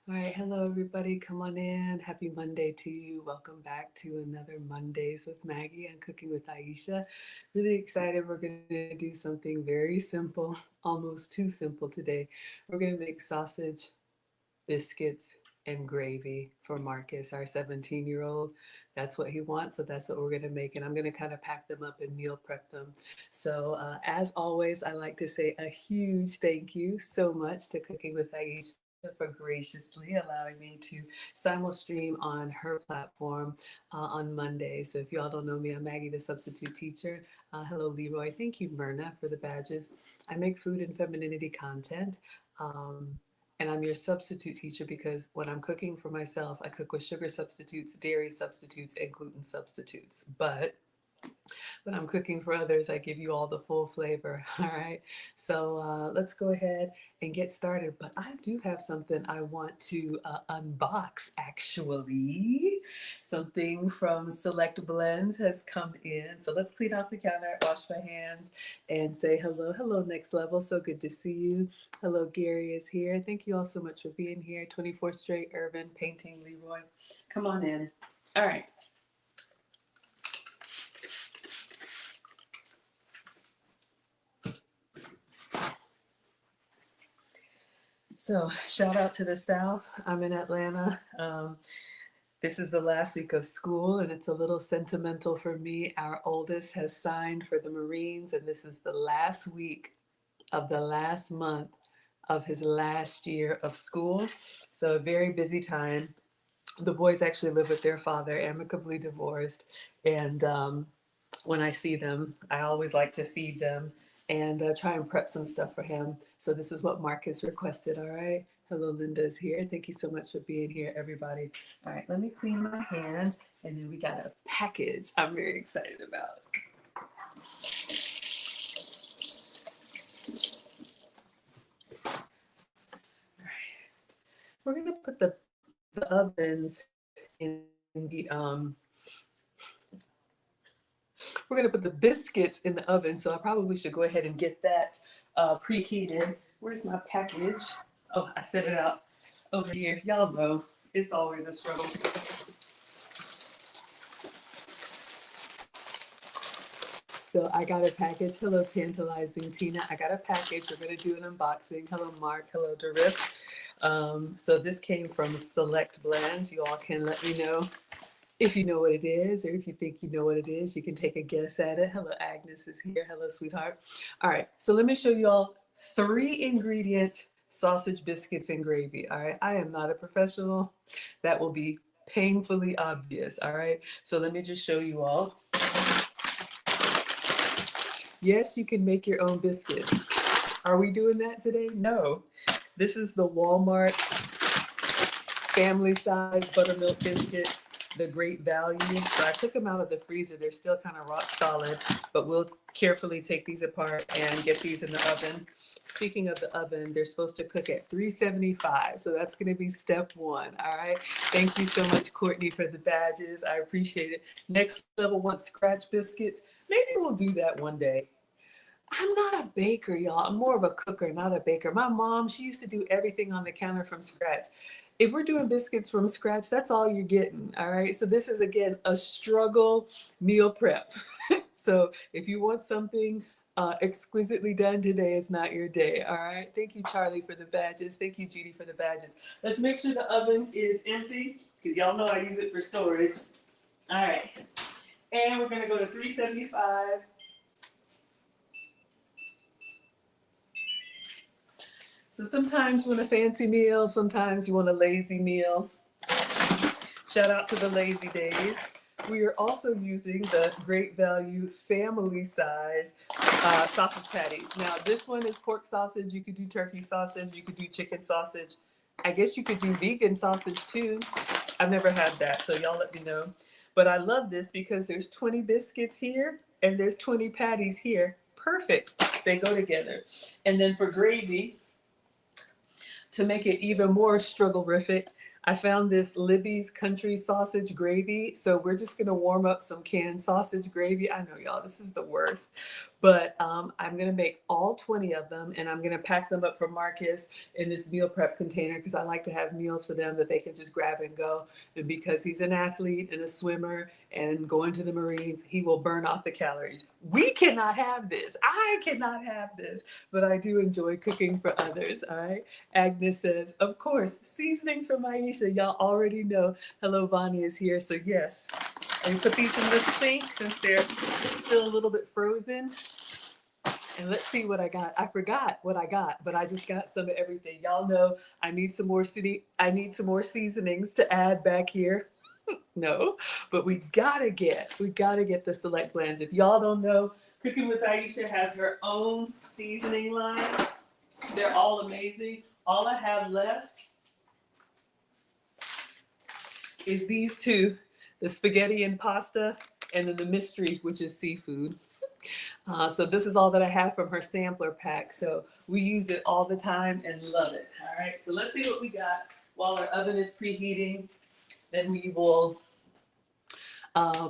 All right, hello everybody. Come on in. Happy Monday to you. Welcome back to another Mondays with Maggie and Cooking with Aisha. Really excited. We're going to do something very simple, almost too simple today. We're going to make sausage, biscuits, and gravy for Marcus, our 17-year-old. That's what he wants, so that's what we're going to make. And I'm going to kind of pack them up and meal prep them. So, as always, I like to say a huge thank you so much to Cooking with Aisha for graciously allowing me to simul stream on her platform on Monday. So, if y'all don't know me, I'm Maggie, the substitute teacher. Hello, Leroy. Thank you, Myrna, for the badges. I make food and femininity content. Um, and I'm your substitute teacher because when I'm cooking for myself, I cook with sugar substitutes, dairy substitutes, and gluten substitutes. But when I'm cooking for others, I give you all the full flavor. All right. So let's go ahead and get started. But I do have something I want to unbox actually. Something from Select Blends has come in. So let's clean off the counter, wash my hands, and say hello. Hello, Next Level. So good to see you. Hello, Gary is here. Thank you all so much for being here. 24 Straight Urban Painting, Leroy. Come on in. All right. So, shout out to the South. I'm in Atlanta. This is the last week of school, and it's a little sentimental for me. Our oldest has signed for the Marines, and this is the last week of the last month of his last year of school. So, a very busy time. The boys actually live with their father, amicably divorced, and when I see them, I always like to feed them and try and prep some stuff for him. So this is what Marcus requested. All right. Hello, Linda's here. Thank you so much for being here, everybody. All right, let me clean my hands, and then we got a package I'm very excited about. All right, we're gonna put the ovens in the we're gonna put the biscuits in the oven. So I probably should go ahead and get that preheated. Where's my package? Oh, I set it out over here. Y'all know it's always a struggle. So I got a package. Hello, tantalizing Tina. I got a package. We're gonna do an unboxing. Hello, Mark. Hello, Darif. So this came from Select Blends. You all can let me know if you know what it is, or if you think you know what it is. You can take a guess at it. Hello, Agnes is here. Hello, sweetheart. All right, so let me show you all 3 ingredient sausage, biscuits, and gravy. All right, I am not a professional. That will be painfully obvious. All right, so let me just show you all. Yes, you can make your own biscuits. Are we doing that today? No. This is the Walmart family size buttermilk biscuits, the great value. So I took them out of the freezer. They're still kind of rock solid, but we'll carefully take these apart and get these in the oven. Speaking of the oven, they're supposed to cook at 375. So that's going to be step one. All right. Thank you so much, Courtney, for the badges. I appreciate it. Next Level wants scratch biscuits. Maybe we'll do that one day. I'm not a baker, y'all. I'm more of a cooker, not a baker. My mom, she used to do everything on the counter from scratch. If we're doing biscuits from scratch, that's all you're getting. All right. So this is again a struggle meal prep. So if you want something exquisitely done, today is not your day. All right. Thank you, Charlie, for the badges. Thank you, Judy, for the badges. Let's make sure the oven is empty because y'all know I use it for storage. All right. And we're gonna go to 375. So sometimes you want a fancy meal, sometimes you want a lazy meal. Shout out to the lazy days. We are also using the Great Value family size sausage patties. Now this one is pork sausage. You could do turkey sausage. You could do chicken sausage. I guess you could do vegan sausage too. I've never had that, so y'all let me know. But I love this because there's 20 biscuits here and there's 20 patties here. Perfect. They go together. And then for gravy, to make it even more struggle-rific, I found this Libby's country sausage gravy. So we're just gonna warm up some canned sausage gravy. I know y'all, this is the worst. But I'm gonna make all 20 of them and I'm gonna pack them up for Marcus in this meal prep container because I like to have meals for them that they can just grab and go. And because he's an athlete and a swimmer and going to the Marines, he will burn off the calories. We cannot have this. I cannot have this, but I do enjoy cooking for others. All right. Agnes says, of course, seasonings from Aisha. Y'all already know. Hello, Bonnie is here. So yes, and put these in the sink since they're still a little bit frozen. And let's see what I got. I forgot what I got, but I just got some of everything. Y'all know I need some more seasonings to add back here. No, but we gotta get the select blends. If y'all don't know, Cooking with Aisha has her own seasoning line. They're all amazing. All I have left is these two, the spaghetti and pasta, and then the mystery, which is seafood. So this is all that I have from her sampler pack. So we use it all the time and love it. All right, so let's see what we got while our oven is preheating. Then we will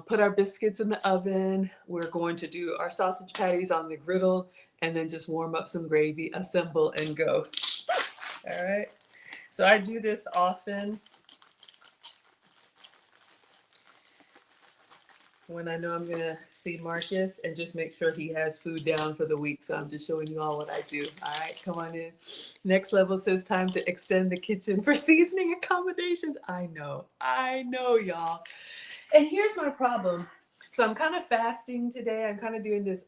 put our biscuits in the oven. We're going to do our sausage patties on the griddle and then just warm up some gravy, assemble and go. All right, so I do this often when I know I'm gonna see Marcus and just make sure he has food down for the week. So I'm just showing you all what I do. All right, come on in. Next level says time to extend the kitchen for seasoning accommodations. I know, y'all. And here's my problem. So I'm kind of fasting today. I'm kind of doing this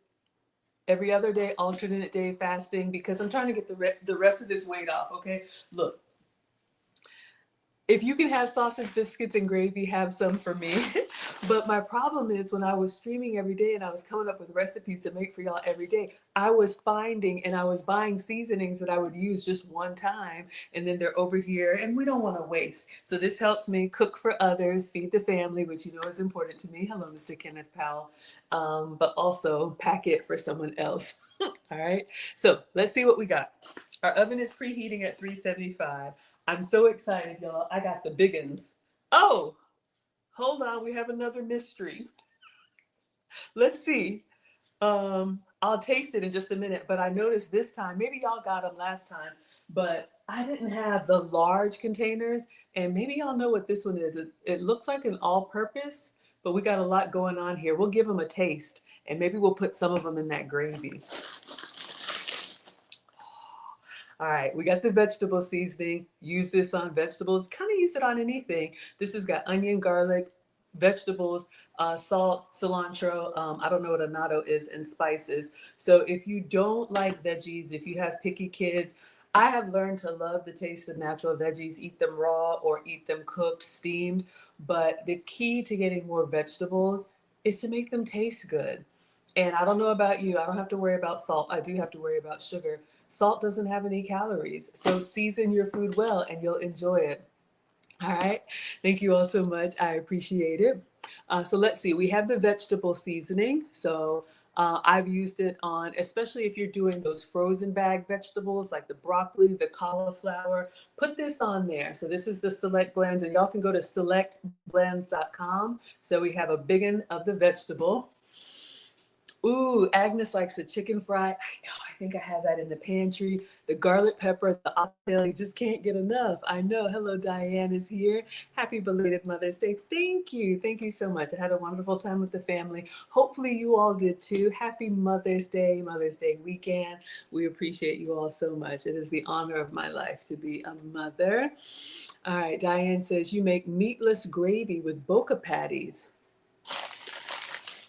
every other day, alternate day fasting because I'm trying to get the rest of this weight off. Okay, look. If you can have sausage, biscuits, and gravy, have some for me. But my problem is when I was streaming every day and I was coming up with recipes to make for y'all every day, I was finding and I was buying seasonings that I would use just one time. And then they're over here and we don't want to waste. So this helps me cook for others, feed the family, which you know is important to me. Hello, Mr. Kenneth Powell. But also pack it for someone else. All right. So let's see what we got. Our oven is preheating at 375. I'm so excited, y'all. I got the big uns. Oh, hold on. We have another mystery. Let's see. I'll taste it in just a minute, but I noticed this time, maybe y'all got them last time, but I didn't have the large containers, and maybe y'all know what this one is. It looks like an all-purpose, but we got a lot going on here. We'll give them a taste, and maybe we'll put some of them in that gravy. All right, we got the vegetable seasoning. Use this on vegetables. Kind of use it on anything. This has got onion, garlic, vegetables, salt, cilantro. I don't know what annatto is, and spices. So if you don't like veggies, if you have picky kids, I have learned to love the taste of natural veggies. Eat them raw or eat them cooked, steamed. But the key to getting more vegetables is to make them taste good. And I don't know about you, I don't have to worry about salt. I do have to worry about sugar. Salt doesn't have any calories. So season your food well and you'll enjoy it. All right. Thank you all so much. I appreciate it. So let's see. We have the vegetable seasoning. So I've used it on, especially if you're doing those frozen bag vegetables like the broccoli, the cauliflower, put this on there. So this is the select blends and y'all can go to selectblends.com. So we have a big one of the vegetable. Ooh, Agnes likes the chicken fry. I know, I think I have that in the pantry. The garlic pepper, the oxtail, you just can't get enough. I know. Hello, Diane is here. Happy belated Mother's Day. Thank you. Thank you so much. I had a wonderful time with the family. Hopefully you all did too. Happy Mother's Day weekend. We appreciate you all so much. It is the honor of my life to be a mother. All right, Diane says you make meatless gravy with boca patties.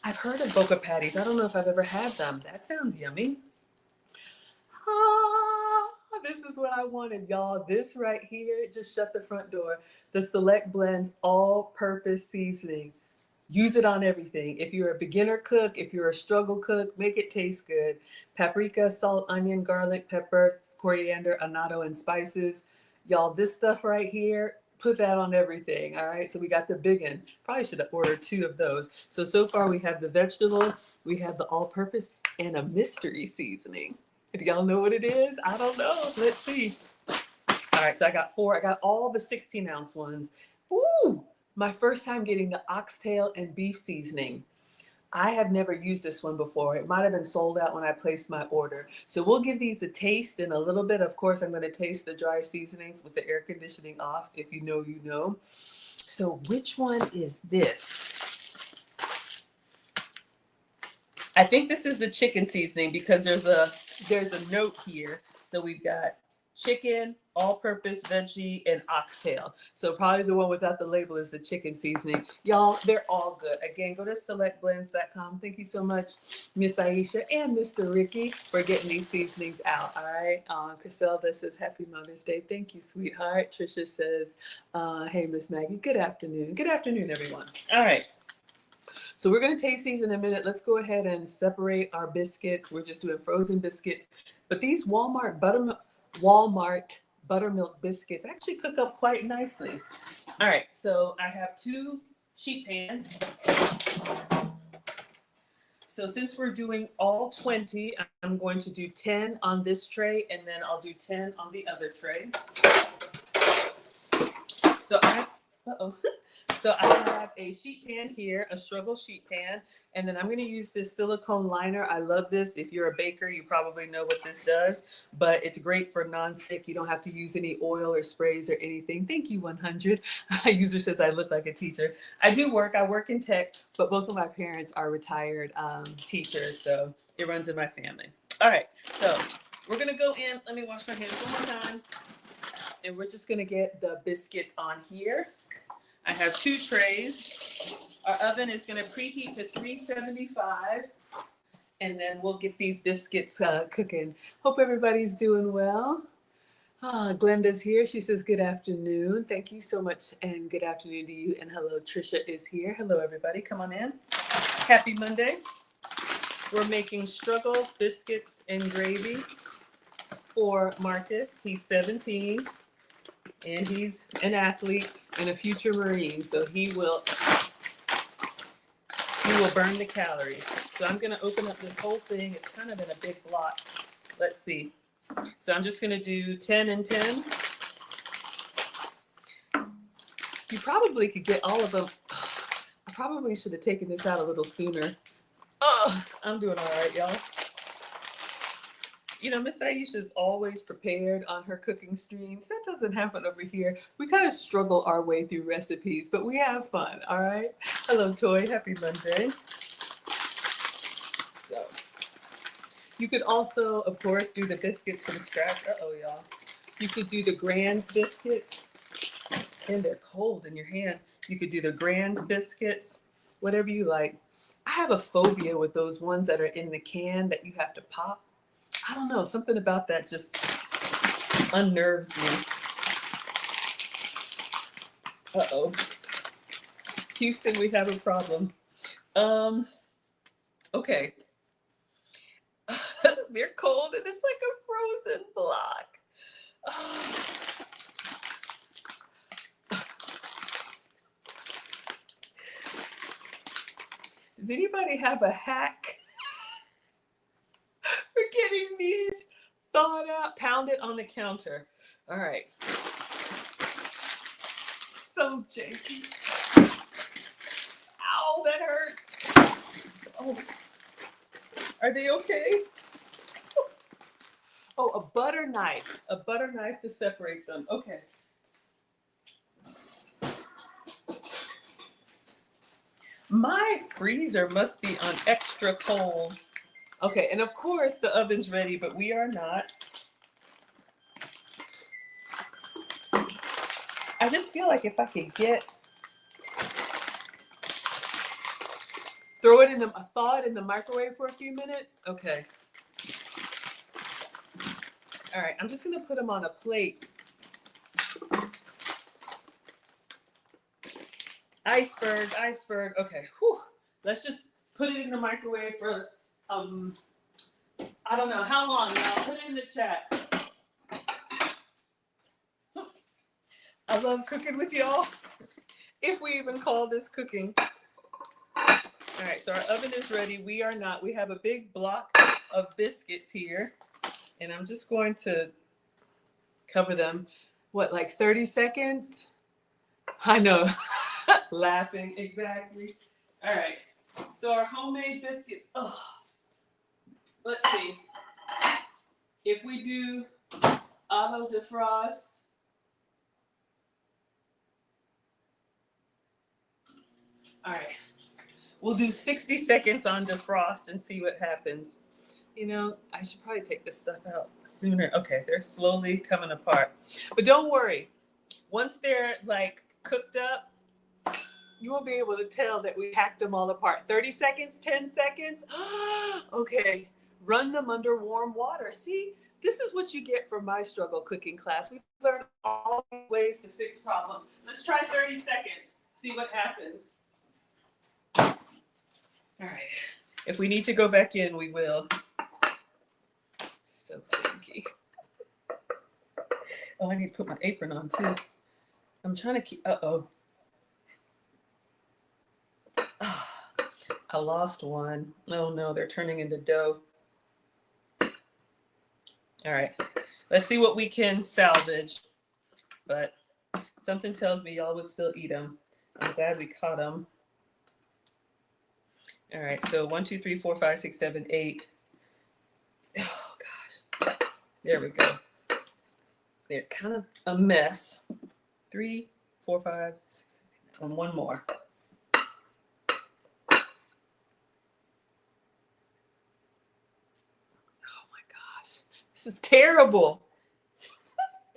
I've heard of boca patties. I don't know if I've ever had them. That sounds yummy. This is what I wanted, y'all. This right here, just shut the front door. The Select Blends all-purpose seasoning. Use it on everything. If you're a beginner cook, if you're a struggle cook, make it taste good. Paprika, salt, onion, garlic, pepper, coriander, annatto, and spices. Y'all, this stuff right here, put that on everything. All right. So we got the big one. Probably should have ordered 2 of those. So far we have the vegetable, we have the all-purpose, and a mystery seasoning. Do y'all know what it is? I don't know. Let's see. All right, so I got 4. I got all the 16-ounce ones. Ooh, my first time getting the oxtail and beef seasoning. I have never used this one before. It might have been sold out when I placed my order. So we'll give these a taste in a little bit. Of course, I'm going to taste the dry seasonings with the air conditioning off. If you know, you know. So which one is this? I think this is the chicken seasoning because there's a note here. So we've got chicken, all-purpose veggie, and oxtail. So probably the one without the label is the chicken seasoning. Y'all, they're all good. Again, go to selectblends.com. Thank you so much, Miss Aisha and Mr. Ricky, for getting these seasonings out. All right. Criselda says, Happy Mother's Day. Thank you, sweetheart. Trisha says, hey, Miss Maggie, good afternoon. Good afternoon, everyone. All right. So we're going to taste these in a minute. Let's go ahead and separate our biscuits. We're just doing frozen biscuits. But these Walmart buttermilk biscuits actually cook up quite nicely. All right, so I have 2 sheet pans. So since we're doing all 20, I'm going to do 10 on this tray, and then I'll do 10 on the other tray. So I have a sheet pan here, a struggle sheet pan, and then I'm going to use this silicone liner. I love this. If you're a baker, you probably know what this does, but it's great for nonstick. You don't have to use any oil or sprays or anything. Thank you, 100. A user says I look like a teacher. I work in tech, but both of my parents are retired teachers, so it runs in my family. All right, so we're going to go in. Let me wash my hands one more time, and we're just going to get the biscuits on here. I have 2 trays. Our oven is going to preheat to 375, and then we'll get these biscuits cooking. Hope everybody's doing well. Glenda's here. She says, good afternoon. Thank you so much, and good afternoon to you. And hello, Trisha is here. Hello, everybody. Come on in. Happy Monday. We're making struggle biscuits and gravy for Marcus. He's 17. And he's an athlete and a future Marine, so he will burn the calories. So I'm going to open up this whole thing. It's kind of in a big block. Let's see. So I'm just going to do 10 and 10. You probably could get all of them. I probably should have taken this out a little sooner. I'm doing all right, y'all. You know, Miss Aisha is always prepared on her cooking streams. That doesn't happen over here. We kind of struggle our way through recipes, but we have fun, all right? Hello, Toy. Happy Monday. So, you could also, of course, do the biscuits from scratch. Uh-oh, y'all. You could do the Grand's biscuits, and they're cold in your hand. You could do the Grand's biscuits, whatever you like. I have a phobia with those ones that are in the can that you have to pop. I don't know, something about that just unnerves me. Uh-oh. Houston, we have a problem. Okay. They're cold and it's like a frozen block. Does anybody have a hack? We're getting these thawed out, pounded on the counter. All right. So janky. Ow, that hurt. Oh, are they okay? Oh, a butter knife to separate them. Okay. My freezer must be on extra cold. Okay, and of course the oven's ready, but we are not. I just feel like if I could thaw it in the microwave for a few minutes. Okay. All right, I'm just gonna put them on a plate. Iceberg. Okay, whew. Let's just put it in the microwave for, I don't know how long, y'all. Put it in the chat. I love cooking with y'all, if we even call this cooking. All right, so our oven is ready. We are not. We have a big block of biscuits here, and I'm just going to cover them. what, like 30 seconds? I know. Laughing, exactly. All right. So our homemade biscuits. Oh, let's see. If we do auto defrost, all right. We'll do 60 seconds on defrost and see what happens. You know, I should probably take this stuff out sooner. Okay, they're slowly coming apart. But don't worry. Once they're like cooked up, you won't be able to tell that we hacked them all apart. 30 seconds, 10 seconds. Okay, run them under warm water. See, this is what you get from my struggle cooking class. We've learned all these ways to fix problems. Let's try 30 seconds, see what happens. All right, if we need to go back in, we will. So janky. Oh, I need to put my apron on too. I'm trying to keep, uh-oh. I lost one. Oh no, they're turning into dough. All right, let's see what we can salvage. But something tells me y'all would still eat them. I'm glad we caught them. All right, so 1, 2, 3, 4, 5, 6, 7, 8. Oh gosh, there we go. They're kind of a mess. 3, 4, 5, 6, 7, and one more. This is terrible.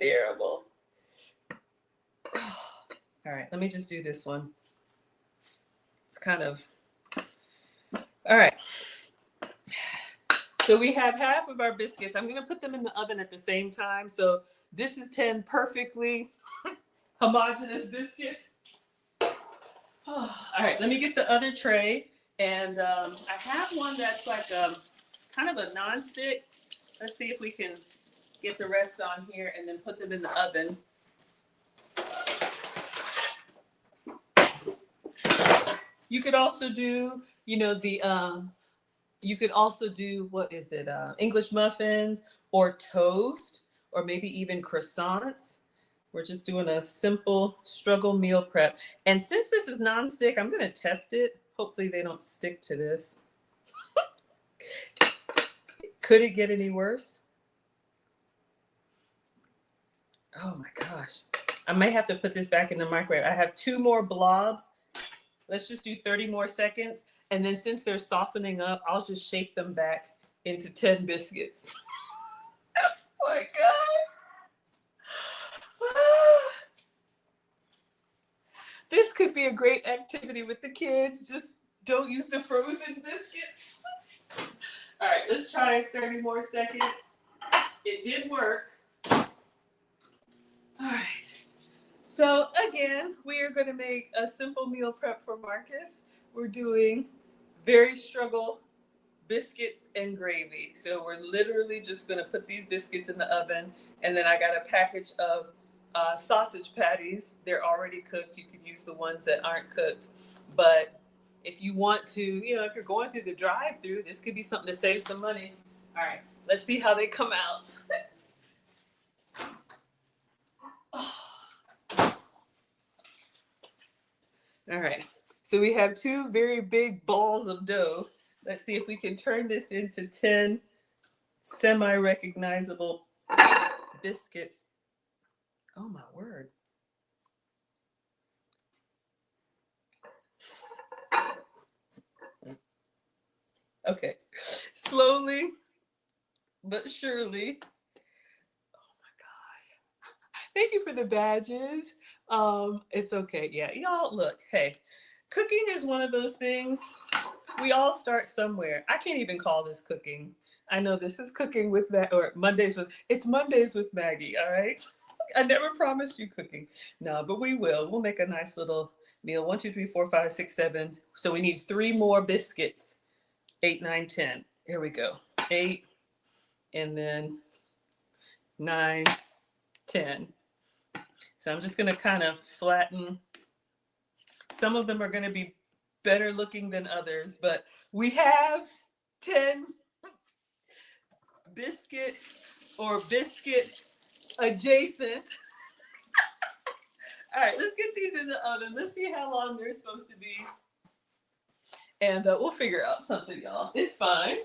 Terrible. All right, let me just do this one. It's kind of, all right. So we have half of our biscuits. I'm gonna put them in the oven at the same time. So this is 10 perfectly homogeneous biscuits. All right, let me get the other tray. And I have one that's like kind of a nonstick. Let's see if we can get the rest on here and then put them in the oven. You could also do, you know, you could also do, what is it, English muffins or toast or maybe even croissants. We're just doing a simple struggle meal prep. And since this is nonstick, I'm going to test it. Hopefully they don't stick to this. Could it get any worse? Oh my gosh. I may have to put this back in the microwave. I have 2 more blobs. Let's just do 30 more seconds. And then since they're softening up, I'll just shape them back into 10 biscuits. Oh my God. This could be a great activity with the kids. Just don't use the frozen biscuits. All right, let's try 30 more seconds. It did work. All right. So again, we are going to make a simple meal prep for Marcus. We're doing very struggle biscuits and gravy. So we're literally just going to put these biscuits in the oven. And then I got a package of sausage patties. They're already cooked. You could use the ones that aren't cooked. But if you want to, you know, if you're going through the drive-through, this could be something to save some money. All right, let's see how they come out. All right, so we have 2 very big balls of dough. Let's see if we can turn this into 10 semi-recognizable biscuits. Oh my word. Okay, slowly but surely. Oh my God. Thank you for the badges. It's okay. Yeah, y'all look, hey, cooking is one of those things. We all start somewhere. I can't even call this cooking. I know this is cooking with that, or it's Mondays with Maggie, all right? I never promised you cooking. No, but we will. We'll make a nice little meal. 1, 2, 3, 4, 5, 6, 7. So we need 3 more biscuits. 8, 9, 10. Here we go. 8, and then 9, 10. So I'm just going to kind of flatten. Some of them are going to be better looking than others, but we have 10 biscuit or biscuit adjacent All right, let's get these in the oven. Let's see how long they're supposed to be. And we'll figure out something, y'all. It's fine.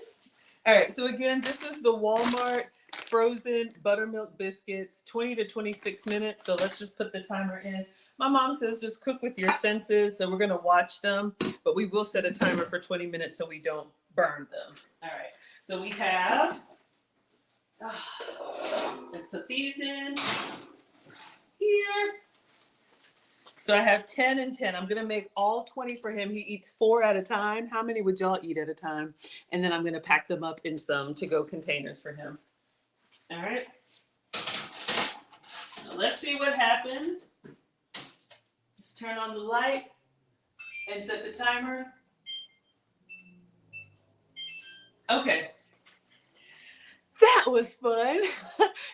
All right, so again, this is the Walmart frozen buttermilk biscuits, 20 to 26 minutes. So let's just put the timer in. My mom says just cook with your senses. So we're going to watch them, but we will set a timer for 20 minutes so we don't burn them. All right, so we have, let's put these in here. So I have 10 and 10. I'm going to make all 20 for him. He eats 4 at a time. How many would y'all eat at a time? And then I'm going to pack them up in some to-go containers for him. All right. Now let's see what happens. Just turn on the light and set the timer. Okay. That was fun.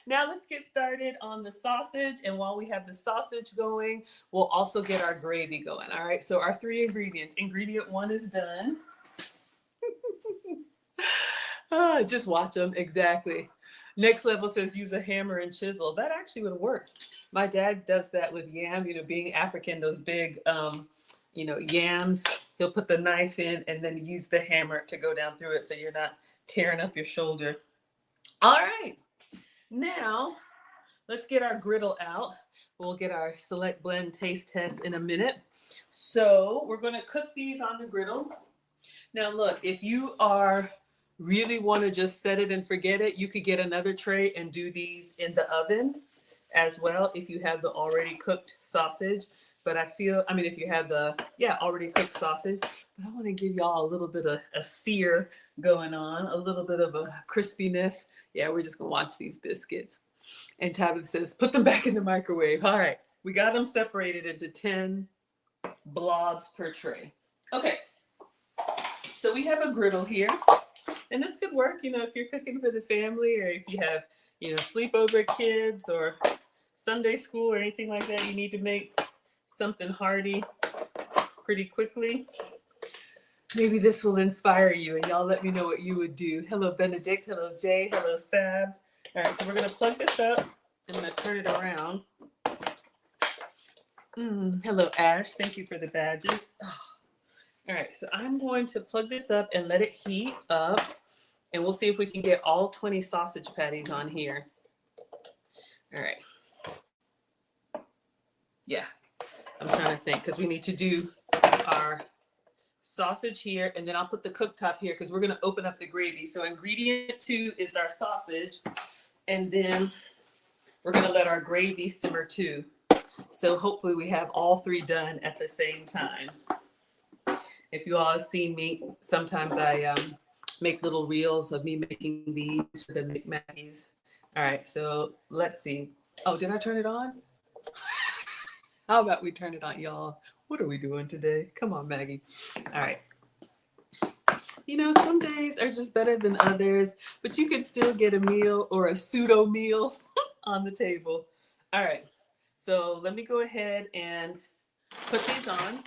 Now let's get started on the sausage. And while we have the sausage going, we'll also get our gravy going. All right. So our 3 ingredients. Ingredient 1 is done. Just watch them. Exactly. Next level says use a hammer and chisel. That actually would work. My dad does that with yam, being African, those big, yams. He'll put the knife in and then use the hammer to go down through it so you're not tearing up your shoulder. All right. Now, let's get our griddle out. We'll get our select blend taste test in a minute. So we're going to cook these on the griddle. Now, look, if you really want to just set it and forget it, you could get another tray and do these in the oven as well if you have the already cooked sausage. But if you have the already cooked sausage, but I want to give y'all a little bit of a sear going on, a little bit of a crispiness. Yeah, we're just gonna watch these biscuits. And Tabitha says, put them back in the microwave. All right, we got them separated into 10 blobs per tray. Okay, so we have a griddle here. And this could work, if you're cooking for the family or if you have, sleepover kids or Sunday school or anything like that, you need to make something hearty pretty quickly. Maybe this will inspire you and y'all let me know what you would do. Hello, Benedict. Hello, Jay. Hello, Sabs. All right, so we're going to plug this up. I'm going to turn it around. Hello, Ash. Thank you for the badges. All right, so I'm going to plug this up and let it heat up. And we'll see if we can get all 20 sausage patties on here. All right. Yeah, I'm trying to think because we need to do our sausage here. And then I'll put the cooktop here because we're going to open up the gravy. So ingredient 2 is our sausage. And then we're going to let our gravy simmer too. So hopefully we have all 3 done at the same time. If you all have seen me, sometimes I make little reels of me making these for the Maggies. All right, so let's see. Oh, did I turn it on? How about we turn it on, y'all? What are we doing today? Come on, Maggie. All right. Some days are just better than others, but you can still get a meal or a pseudo meal on the table. All right, so let me go ahead and put these on.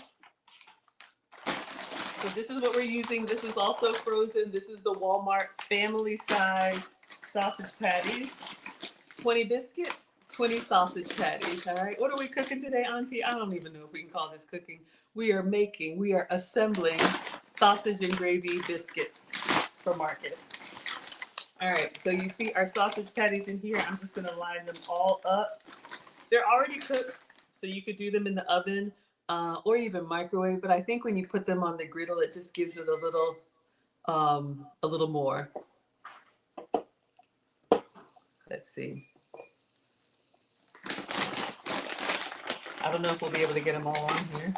So this is what we're using. This is also frozen. This is the Walmart family size sausage patties. 20 biscuits, 20 sausage patties. All right. What are we cooking today, Auntie? I don't even know if we can call this cooking. We are assembling sausage and gravy biscuits for Marcus. All right. So you see our sausage patties in here. I'm just going to line them all up. They're already cooked, so you could do them in the oven. Or even microwave, but I think when you put them on the griddle, it just gives it a little more. Let's see. I don't know if we'll be able to get them all on here.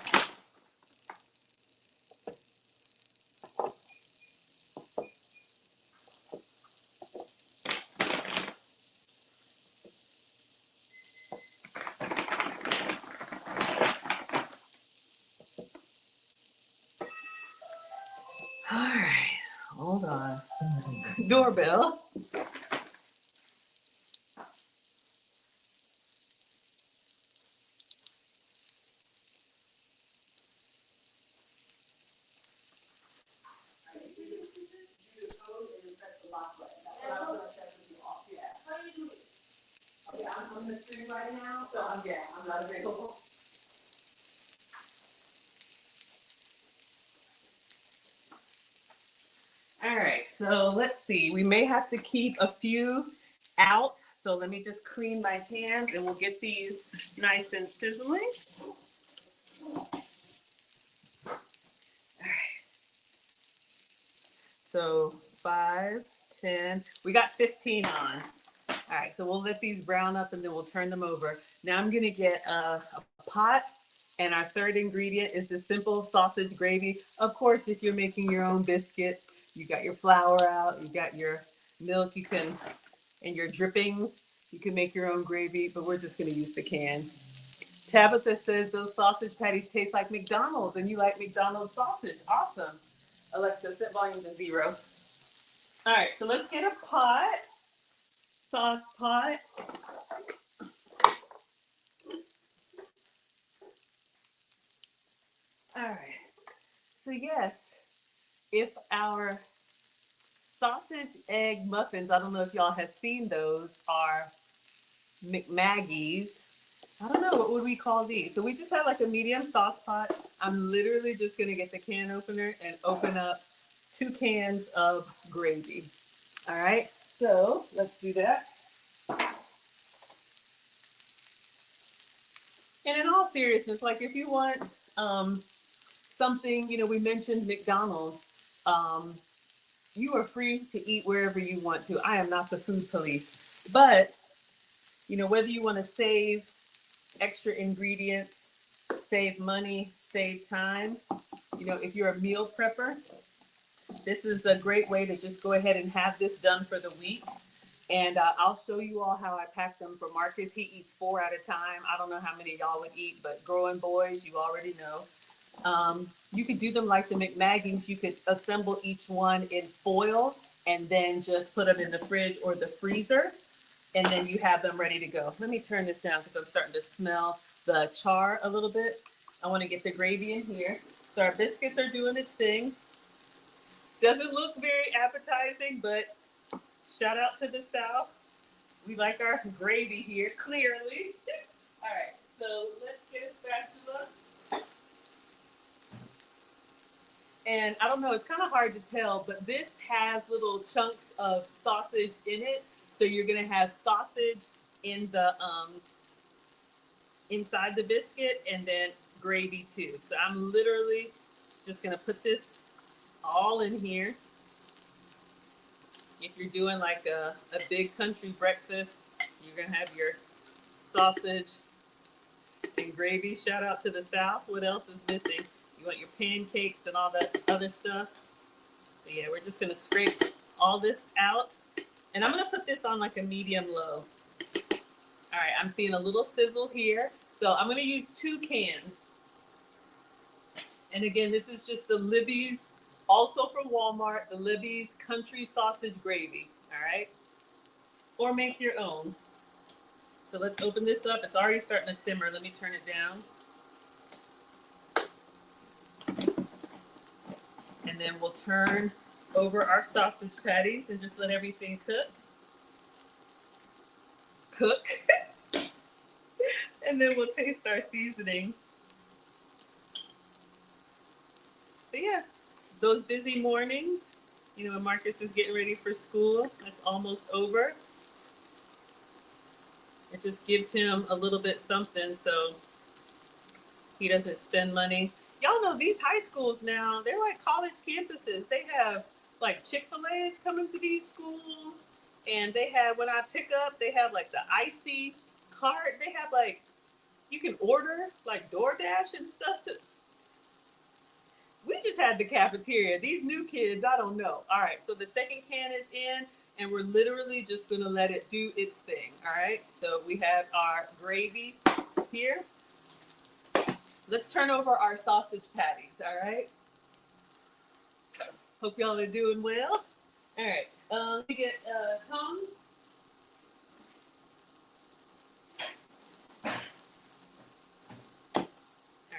All right, hold on. Doorbell. I'm on the screen right now, so I'm not available. All right, so let's see. We may have to keep a few out. So let me just clean my hands and we'll get these nice and sizzling. All right, so 5, 10. We got 15 on. All right, so we'll let these brown up and then we'll turn them over. Now I'm gonna get a pot, and our third ingredient is the simple sausage gravy. Of course, if you're making your own biscuits, you got your flour out, you got your milk, you can, and your drippings, you can make your own gravy, but we're just gonna use the can. Tabitha says those sausage patties taste like McDonald's, and you like McDonald's sausage. Awesome. Alexa, set volume to 0. All right, so let's get a pot, sauce pot. All right. So yes, if our sausage egg muffins, I don't know if y'all have seen those, are McMaggies. I don't know, what would we call these? So we just have like a medium sauce pot. I'm literally just gonna get the can opener and open up 2 cans of gravy. All right, so let's do that. And in all seriousness, like if you want something, we mentioned McDonald's. Um, you are free to eat wherever you want to. I am not the food police. But, whether you want to save extra ingredients, save money, save time, if you're a meal prepper, this is a great way to just go ahead and have this done for the week. And I'll show you all how I pack them for Marcus. He eats 4 at a time. I don't know how many y'all would eat, but growing boys, you already know. You could do them like the McMaggies. You could assemble each one in foil and then just put them in the fridge or the freezer, and then you have them ready to go. Let me turn this down because I'm starting to smell the char a little bit. I want to get the gravy in here. So our biscuits are doing its thing. Doesn't look very appetizing, but shout out to the South. We like our gravy here, clearly. All right, so let's get a spatula. And I don't know, it's kind of hard to tell, but this has little chunks of sausage in it. So you're gonna have sausage in the inside the biscuit, and then gravy too. So I'm literally just gonna put this all in here. If you're doing like a big country breakfast, you're gonna have your sausage and gravy. Shout out to the South. What else is missing? You want your pancakes and all that other stuff. So yeah, we're just gonna scrape all this out. And I'm gonna put this on like a medium low. All right, I'm seeing a little sizzle here. So I'm gonna use 2 cans. And again, this is just the Libby's, also from Walmart, the Libby's country sausage gravy. All right, or make your own. So let's open this up. It's already starting to simmer. Let me turn it down. And then we'll turn over our sausage patties and just let everything cook. And then we'll taste our seasoning. So yeah, those busy mornings, when Marcus is getting ready for school, that's almost over. It just gives him a little bit something so he doesn't spend money. Y'all know these high schools now, they're like college campuses. They have like Chick-fil-A's coming to these schools. And they have, when I pick up, they have like the icy cart. They have like, you can order like DoorDash and stuff. We just had the cafeteria. These new kids, I don't know. All right, so the second can is in, and we're literally just gonna let it do its thing. All right, so we have our gravy here. Let's turn over our sausage patties. All right. Hope y'all are doing well. All right. Let me get tongs. All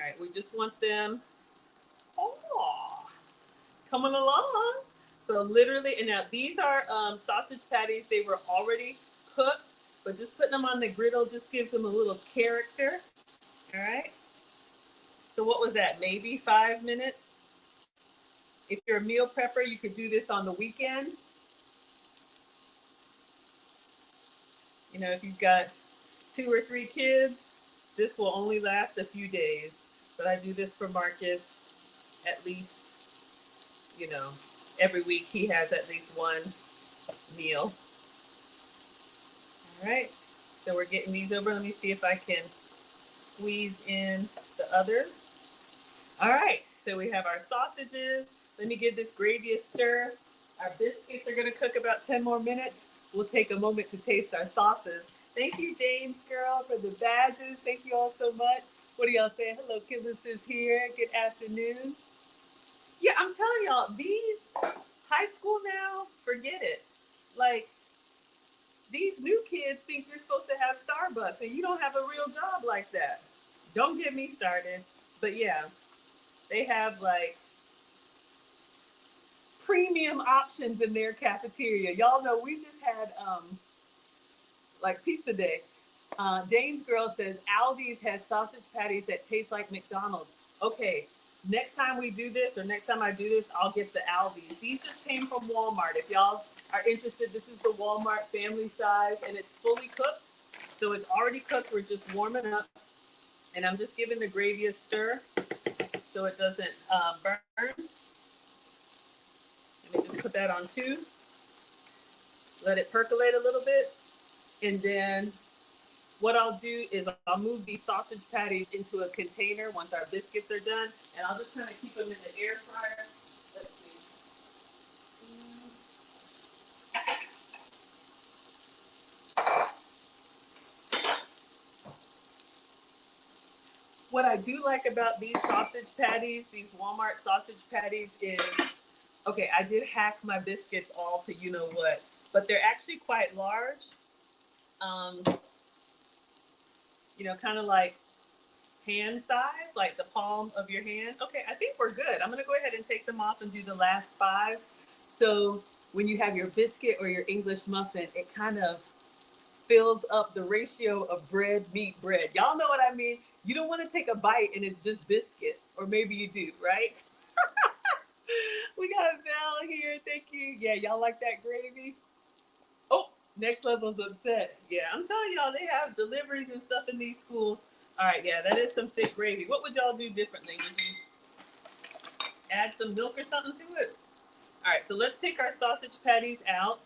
right. We just want them. Oh, coming along. So literally, and now these are sausage patties. They were already cooked, but just putting them on the griddle just gives them a little character. All right. So what was that? Maybe 5 minutes. If you're a meal prepper, you could do this on the weekend. You know, if you've got 2 or 3 kids, this will only last a few days. But I do this for Marcus at least, you know, every week he has at least one meal. All right. So we're getting these over. Let me see if I can squeeze in the others. All right. So we have our sausages. Let me give this gravy a stir. Our biscuits are going to cook about 10 more minutes. We'll take a moment to taste our sauces. Thank you, James girl, for the badges. Thank you all so much. What do y'all say? Hello, Kibbles is here. Good afternoon. Yeah, I'm telling y'all, these high school now, forget it. Like, these new kids think you're supposed to have Starbucks and you don't have a real job like that. Don't get me started. But yeah, they have like premium options in their cafeteria. Y'all know we just had like pizza day. Dane's girl says Aldi's has sausage patties that taste like McDonald's. Okay, next time we do this or next time I do this, I'll get the Aldi's. These just came from Walmart. If y'all are interested, this is the Walmart family size and it's fully cooked. So it's already cooked. We're just warming up. And I'm just giving the gravy a stir so it doesn't burn. Let me just put that on two. Let it percolate a little bit. And then what I'll do is I'll move these sausage patties into a container once our biscuits are done. And I'll just kind of keep them in the air fryer. Let's see. What I do like about these sausage patties, these Walmart sausage patties, is okay, I did hack my biscuits all to you know what, but they're actually quite large. Um, you know, kind of like hand size, like the palm of your hand. Okay, I think we're good. I'm gonna go ahead and take them off and do the last 5. So when you have your biscuit or your English muffin, it kind of fills up the ratio of bread, meat, bread. Y'all know what I mean? You don't want to take a bite and it's just biscuit, or maybe you do, right? We got Val here. Thank you. Yeah, y'all like that gravy? Oh, next level's upset. Yeah, I'm telling y'all, they have deliveries and stuff in these schools. All right, yeah, that is some thick gravy. What would y'all do differently? Would you add some milk or something to it? All right, so let's take our sausage patties out,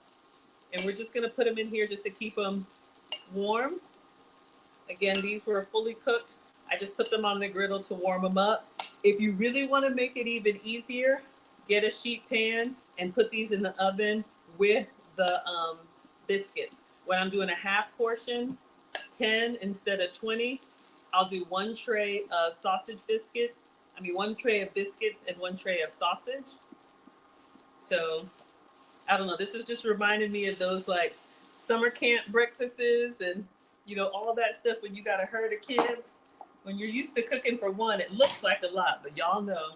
and we're just gonna put them in here just to keep them warm. Again, these were fully cooked. I just put them on the griddle to warm them up. If you really want to make it even easier, get a sheet pan and put these in the oven with the biscuits. When I'm doing a half portion, 10 instead of 20, I'll do 1 tray of sausage biscuits. I mean, 1 tray of biscuits and 1 tray of sausage. So I don't know. This is just reminding me of those like summer camp breakfasts and all that stuff when you got a herd of kids. When you're used to cooking for one, it looks like a lot, but y'all know,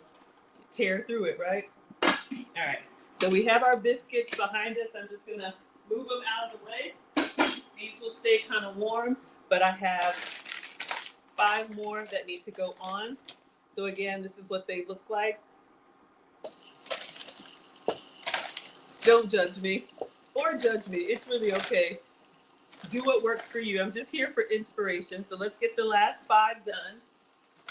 you tear through it, right? All right. So we have our biscuits behind us. I'm just gonna move them out of the way. These will stay kind of warm, but I have 5 more that need to go on. So again, this is what they look like. Don't judge me or judge me. It's really okay. Do what works for you. I'm just here for inspiration. So let's get the last 5 done.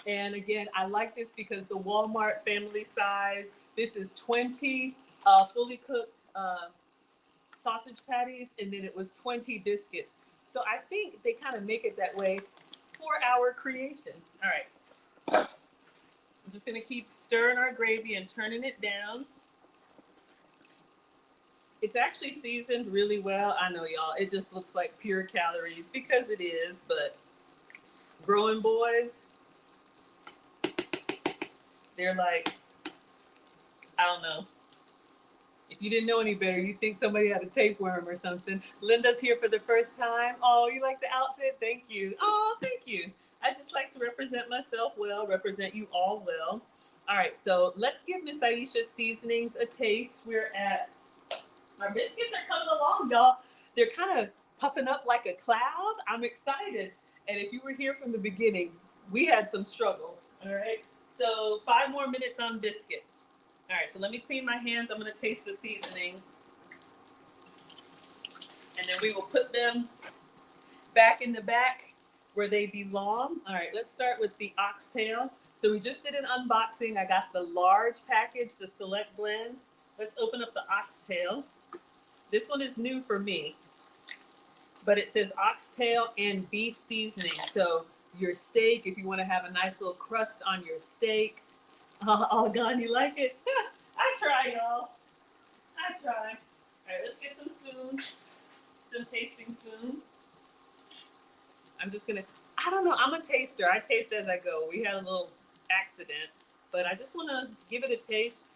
And again, I like this because the Walmart family size, this is 20 fully cooked sausage patties, and then it was 20 biscuits. So I think they kind of make it that way for our creation. All right. I'm just going to keep stirring our gravy and turning it down. It's actually seasoned really well. I know, y'all, it just looks like pure calories because it is, but growing boys, they're like, I don't know. If you didn't know any better, you think somebody had a tapeworm or something. Linda's here for the first time. Oh, you like the outfit? Thank you. Oh, thank you. I just like to represent myself well, represent you all well. All right, so let's give Miss Aisha'S seasonings a taste. We're at, our biscuits are coming along, y'all. They're kind of puffing up like a cloud. I'm excited. And if you were here from the beginning, we had some struggles, all right? So 5 more minutes on biscuits. All right, so let me clean my hands. I'm going to taste the seasonings, and then we will put them back in the back where they belong. All right, let's start with the oxtail. So we just did an unboxing. I got the large package, the select blend. Let's open up the oxtail. This one is new for me, but it says oxtail and beef seasoning. So your steak, if you want to have a nice little crust on your steak. Oh, God, you like it? I try, y'all. I try. All right, let's get some spoons, some tasting spoons. I'm just gonna, I don't know, I'm a taster. I taste as I go. We had a little accident, but I just wanna give it a taste.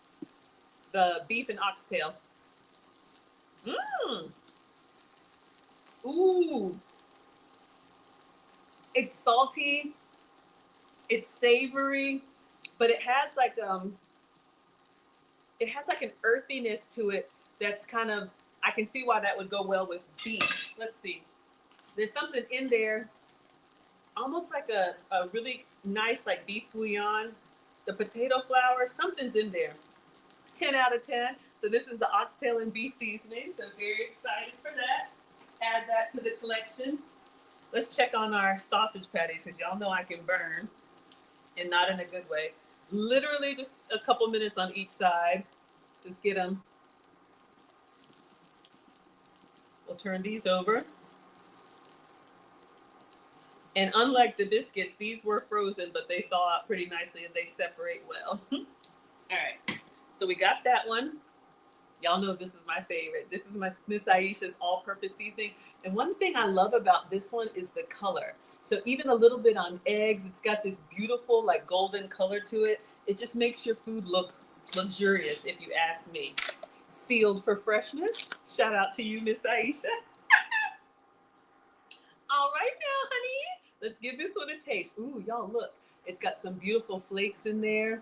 The beef and oxtail. Mmm. Ooh. It's salty, it's savory, but it has like an earthiness to it that's kind of, I can see why that would go well with beef. Let's see. There's something in there, almost like a really nice like beef bouillon. The potato flour, something's in there. 10 out of 10. So this is the oxtail and beef seasoning. So very excited for that. Add that to the collection. Let's check on our sausage patties because y'all know I can burn and not in a good way. Literally just a couple minutes on each side. Just get them. We'll turn these over. And unlike the biscuits, these were frozen, but they thaw out pretty nicely and they separate well. All right. So we got that one. Y'all know this is my favorite. This is my Miss Aisha'S all-purpose seasoning. And one thing I love about this one is the color. So even a little bit on eggs, it's got this beautiful like golden color to it. It just makes your food look luxurious, if you ask me. Sealed for freshness. Shout out to you, Miss Aisha. All right now, honey. Let's give this one a taste. Ooh, y'all look. It's got some beautiful flakes in there.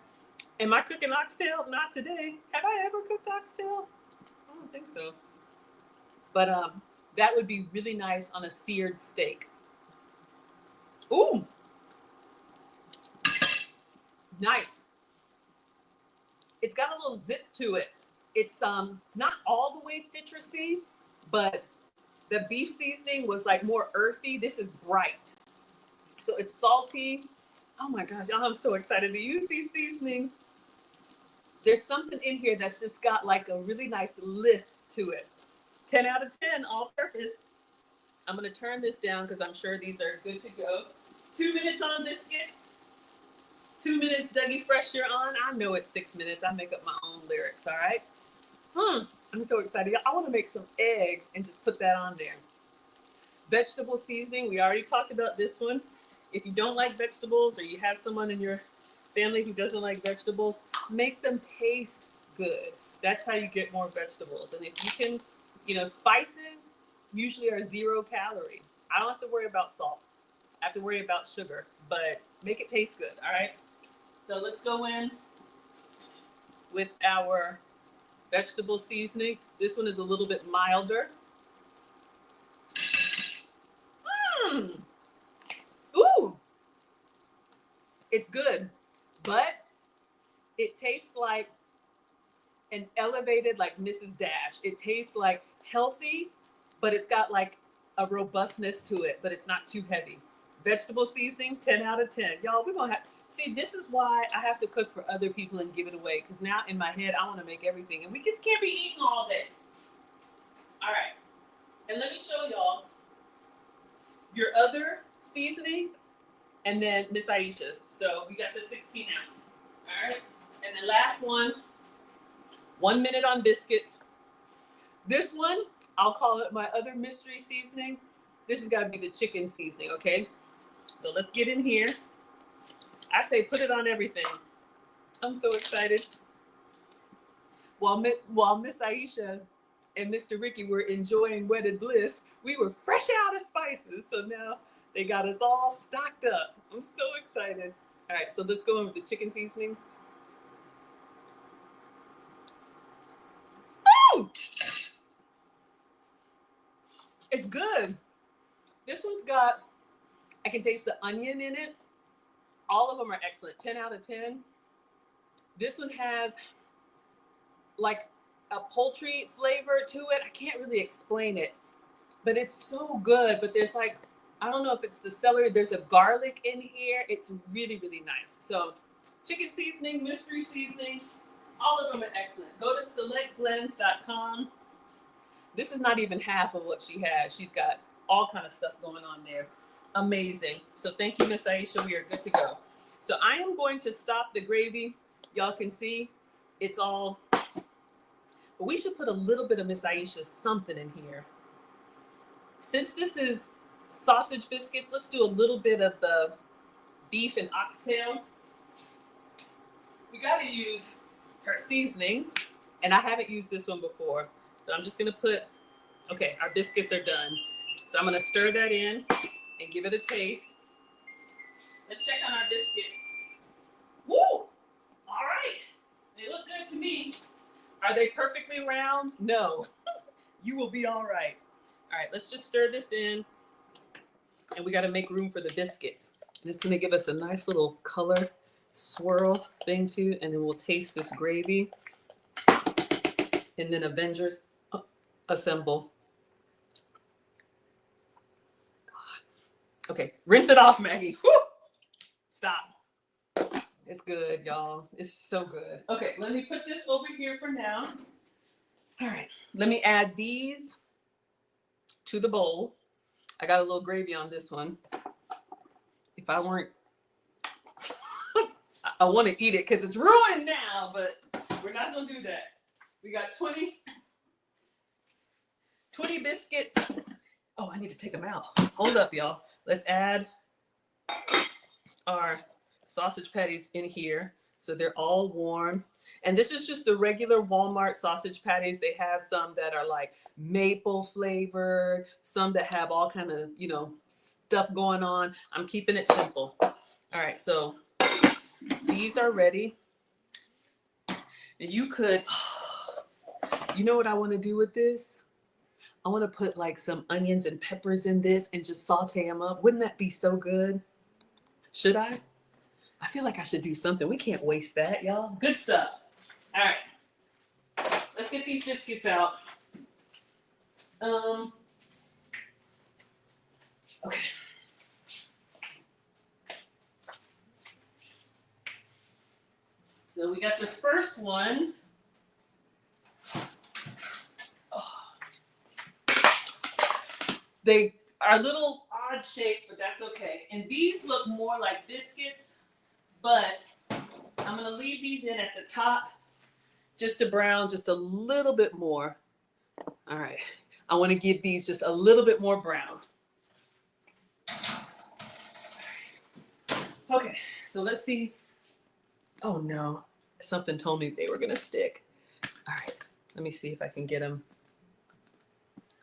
Am I cooking oxtail? Not today. Have I ever cooked oxtail? I don't think so. But that would be really nice on a seared steak. Ooh, nice. It's got a little zip to it. It's not all the way citrusy, but the beef seasoning was like more earthy. This is bright. So it's salty. Oh my gosh, y'all, I'm so excited to use these seasonings. There's something in here that's just got like a really nice lift to it. 10 out of 10, all purpose. I'm gonna turn this down because I'm sure these are good to go. 2 minutes on biscuits. 2 minutes Dougie Fresh you're on. I know it's 6 minutes. I make up my own lyrics, all right? I'm so excited. I want to make some eggs and just put that on there. Vegetable seasoning. We already talked about this one. If you don't like vegetables or you have someone in your family who doesn't like vegetables, make them taste good. That's how you get more vegetables. And if you can, spices usually are 0 calorie. I don't have to worry about salt. I have to worry about sugar, but make it taste good, all right? So let's go in with our vegetable seasoning. This one is a little bit milder. Mmm. Ooh, it's good, but it tastes like an elevated, like Mrs. Dash. It tastes like healthy, but it's got like a robustness to it, but it's not too heavy. Vegetable seasoning, 10 out of 10. Y'all, we're gonna have, see, this is why I have to cook for other people and give it away. Because now in my head, I wanna make everything. And we just can't be eating all day. All right. And let me show y'all your other seasonings and then Miss Aisha's. So we got the 16 ounce. All right. And the last one, 1 minute on biscuits. This one, I'll call it my other mystery seasoning. This has got to be the chicken seasoning, okay? So let's get in here. I say put it on everything. I'm so excited. While Miss Aisha and Mr. Ricky were enjoying wedded bliss, we were fresh out of spices. So now they got us all stocked up. I'm so excited. All right, so let's go in with the chicken seasoning. Oh, it's good. This one's got, I can taste the onion in it. All of them are excellent. 10 out of 10. This one has like a poultry flavor to it. I can't really explain it, but it's so good. But there's like, I don't know if it's the celery. There's a garlic in here. It's really, really nice. So chicken seasoning, mystery seasoning, all of them are excellent. Go to selectblends.com. This is not even half of what she has. She's got all kind of stuff going on there. Amazing. So thank you, Miss Aisha. We are good to go. So I am going to stop the gravy. Y'all can see it's all, but we should put a little bit of Miss Aisha's something in here. Since this is sausage biscuits, let's do a little bit of the beef and oxtail. We got to use her seasonings, and I haven't used this one before. So I'm just going to put, okay, our biscuits are done. So I'm going to stir that in and give it a taste. Let's check on our biscuits. Woo! All right. They look good to me. Are they perfectly round? No. You will be all right. All right, let's just stir this in. And we got to make room for the biscuits. And it's going to give us a nice little color swirl thing too. And then we'll taste this gravy. And then Avengers assemble. God. Okay, rinse it off, Maggie. Woo! Stop. It's good, y'all. It's so good. Okay, let me put this over here for now. All right, let me add these to the bowl. I got a little gravy on this one. If I weren't, I want to eat it because it's ruined now, but we're not going to do that. We got 20 biscuits. Oh, I need to take them out. Hold up, y'all. Let's add our sausage patties in here. So they're all warm. And this is just the regular Walmart sausage patties. They have some that are like maple flavored, some that have all kind of, you know, stuff going on. I'm keeping it simple. All right, so these are ready. And you could, you know what I want to do with this? I want to put like some onions and peppers in this and just saute them up. Wouldn't that be so good? Should I? I feel like I should do something. We can't waste that, y'all. Good stuff. All right. Let's get these biscuits out. Okay. So we got the first ones. They are a little odd shaped, but that's okay. And these look more like biscuits, but I'm gonna leave these in at the top just to brown just a little bit more. All right, I wanna give these just a little bit more brown. Okay, so let's see. Oh no, something told me they were gonna stick. All right, let me see if I can get them.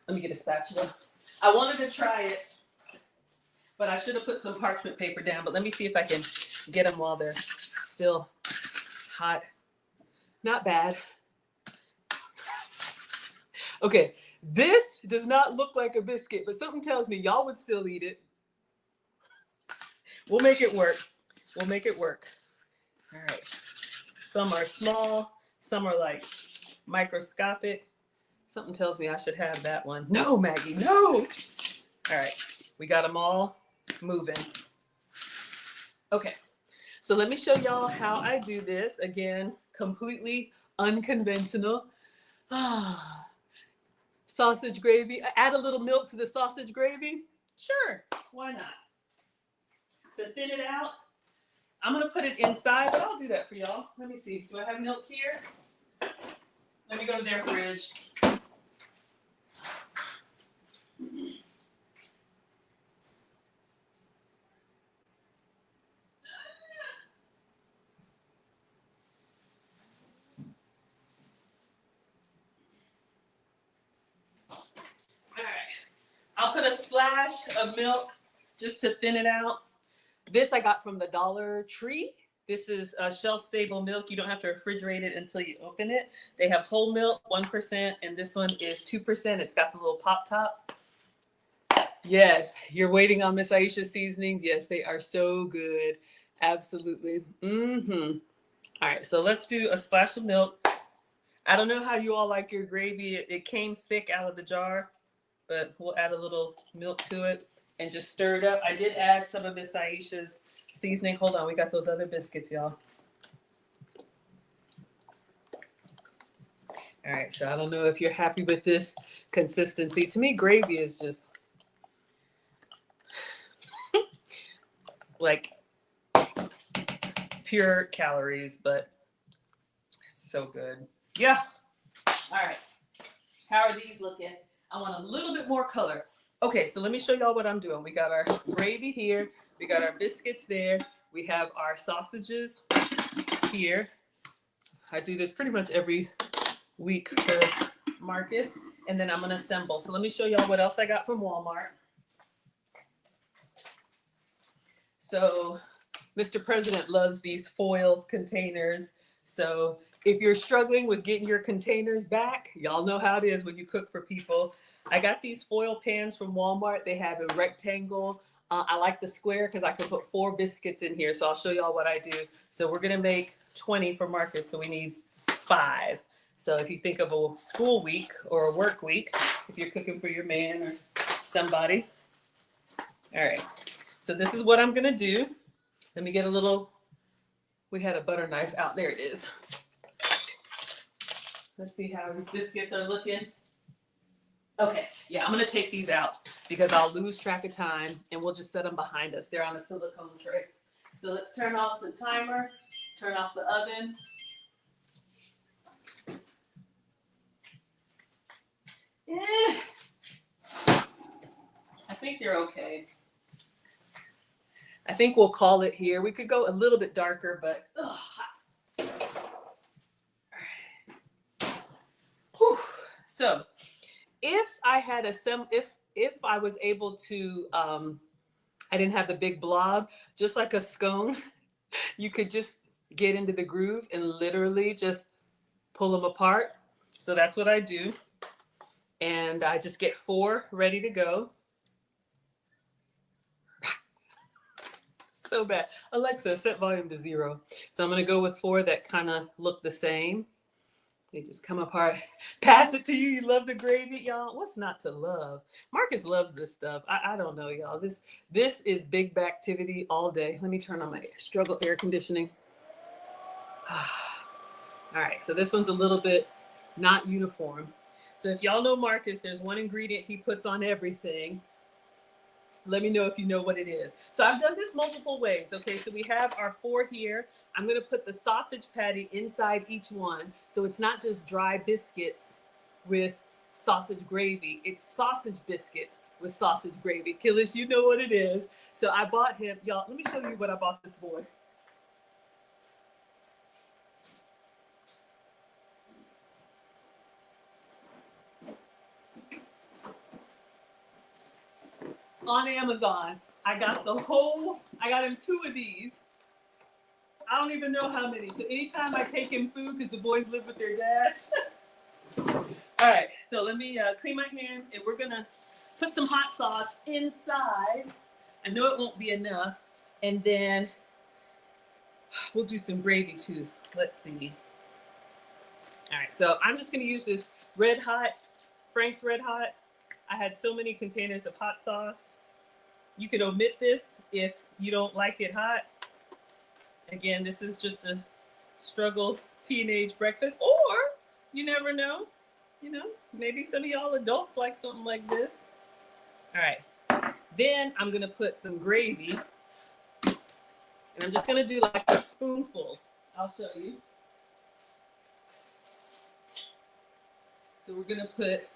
Let me get a spatula. I wanted to try it, but I should have put some parchment paper down. But let me see if I can get them while they're still hot. Not bad. Okay, this does not look like a biscuit, but something tells me y'all would still eat it. We'll make it work. We'll make it work. All right. Some are small. Some are like microscopic. Something tells me I should have that one. No, Maggie, no. All right, we got them all moving. Okay, so let me show y'all how I do this. Again, completely unconventional. Sausage gravy. Add a little milk to the sausage gravy. Sure, why not? To thin it out, I'm gonna put it inside, but I'll do that for y'all. Let me see, do I have milk here? Let me go to their fridge. I'll put a splash of milk just to thin it out. This I got from the Dollar Tree. This is a shelf-stable milk. You don't have to refrigerate it until you open it. They have whole milk, 1%, and this one is 2%. It's got the little pop top. Yes, you're waiting on Miss Aisha's seasonings. Yes, they are so good. Absolutely. All right, so let's do a splash of milk. I don't know how you all like your gravy. It came thick out of the jar, but we'll add a little milk to it and just stir it up. I did add some of Miss Aisha'S seasoning. Hold on, we got those other biscuits, y'all. All right, so I don't know if you're happy with this consistency. To me, gravy is just like pure calories, but it's so good. Yeah. All right. How are these looking? I want a little bit more color. Okay, so let me show y'all what I'm doing. We got our gravy here. We got our biscuits there. We have our sausages here. I do this pretty much every week for Marcus. And then I'm going to assemble. So let me show y'all what else I got from Walmart. So Mr. President loves these foil containers. So if you're struggling with getting your containers back, y'all know how it is when you cook for people. I got these foil pans from Walmart. They have a rectangle. I like the square because I can put 4 biscuits in here. So I'll show y'all what I do. So we're going to make 20 for Marcus. So we need 5. So if you think of a school week or a work week, if you're cooking for your man or somebody. All right. So this is what I'm going to do. Let me get a little, we had a butter knife out. There it is. Let's see how these biscuits are looking. Okay, yeah, I'm gonna take these out because I'll lose track of time and we'll just set them behind us. They're on a silicone tray. So let's turn off the timer, turn off the oven. I think they're okay. I think we'll call it here. We could go a little bit darker, but hot. All right. Whew. So if I had if I was able to I didn't have the big blob, just like a scone, you could just get into the groove and literally just pull them apart. So that's what I do. And I just get 4 ready to go. So bad. Alexa, set volume to 0. So I'm going to go with 4 that kind of look the same. They just come apart. Pass it to you. You love the gravy, y'all. What's not to love? Marcus loves this stuff. I don't know, y'all. This is big back activity all day. Let me turn on my struggle air conditioning. All right, so this one's a little bit not uniform. So if y'all know Marcus, there's one ingredient he puts on everything. Let me know if you know what it is. So I've done this multiple ways. Okay, so we have our 4 here. I'm going to put the sausage patty inside each one. So it's not just dry biscuits with sausage gravy. It's sausage biscuits with sausage gravy. Killis, you know what it is. So I bought him, y'all, let me show you what I bought this boy. On Amazon. I got him 2 of these. I don't even know how many. So anytime I take him food, because the boys live with their dad. All right, so let me clean my hands, and we're gonna put some hot sauce inside. I know it won't be enough. And then we'll do some gravy too. Let's see. All right, so I'm just gonna use this Red Hot, Frank's Red Hot. I had so many containers of hot sauce. You can omit this if you don't like it hot. Again, this is just a struggle teenage breakfast, or you never know, maybe some of y'all adults like something like this. All right, then I'm gonna put some gravy, and I'm just gonna do like a spoonful. I'll show you. So we're gonna put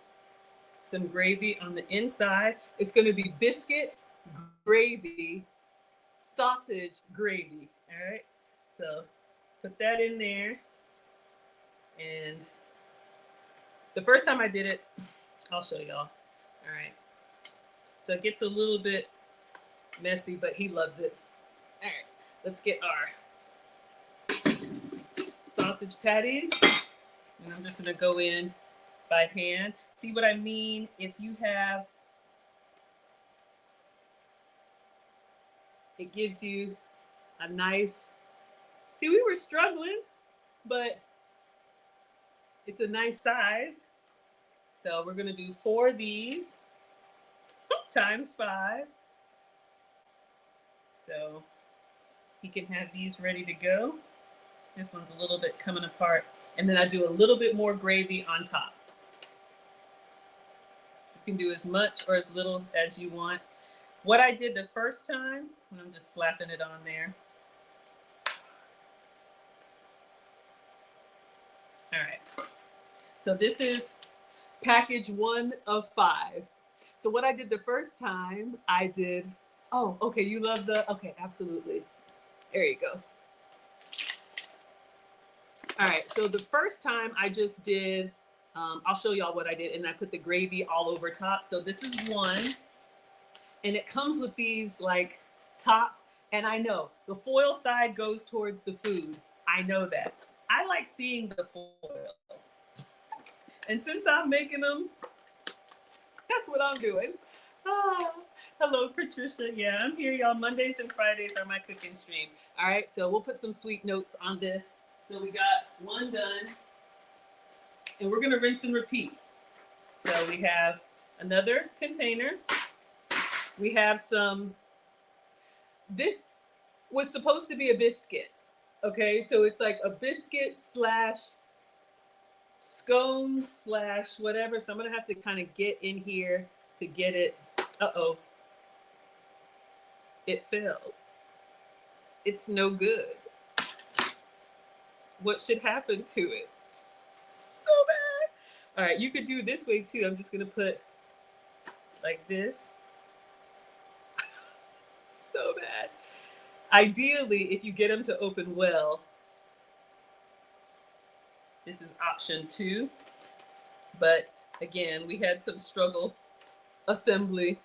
some gravy on the inside. It's gonna be biscuit, gravy, sausage, gravy. All right, so put that in there. And the first time I did it, I'll show y'all. All right, so it gets a little bit messy, but he loves it. All right, let's get our sausage patties, and I'm just gonna go in by hand. See what I mean? If you have, it gives you a nice, see, we were struggling, but It's a nice size. So we're gonna do 4 of these times 5. So he can have these ready to go. This one's a little bit coming apart. And then I do a little bit more gravy on top. You can do as much or as little as you want. What I did the first time, I'm just slapping it on there. All right. So this is package 1 of 5. So what I did the first time, I did, oh, okay, you love the, okay, absolutely. There you go. All right, so the first time I just did, I'll show y'all what I did, and I put the gravy all over top. So this is one, and it comes with these like tops, and I know the foil side goes towards the food. I know that. I like seeing the foil. And since I'm making them, that's what I'm doing. Ah, hello, Patricia. Yeah, I'm here, y'all. Mondays and Fridays are my cooking stream. All right, so we'll put some sweet notes on this. So we got one done, and we're gonna rinse and repeat. So we have another container. We have some, this was supposed to be a biscuit. Okay, so it's like a biscuit slash scone slash whatever. So I'm gonna have to kind of get in here to get it. Uh-oh, it fell. It's no good. What should happen to it? So bad. All right, you could do this way too. I'm just gonna put like this. So bad. Ideally, if you get them to open well, this is option 2. But again, we had some struggle assembly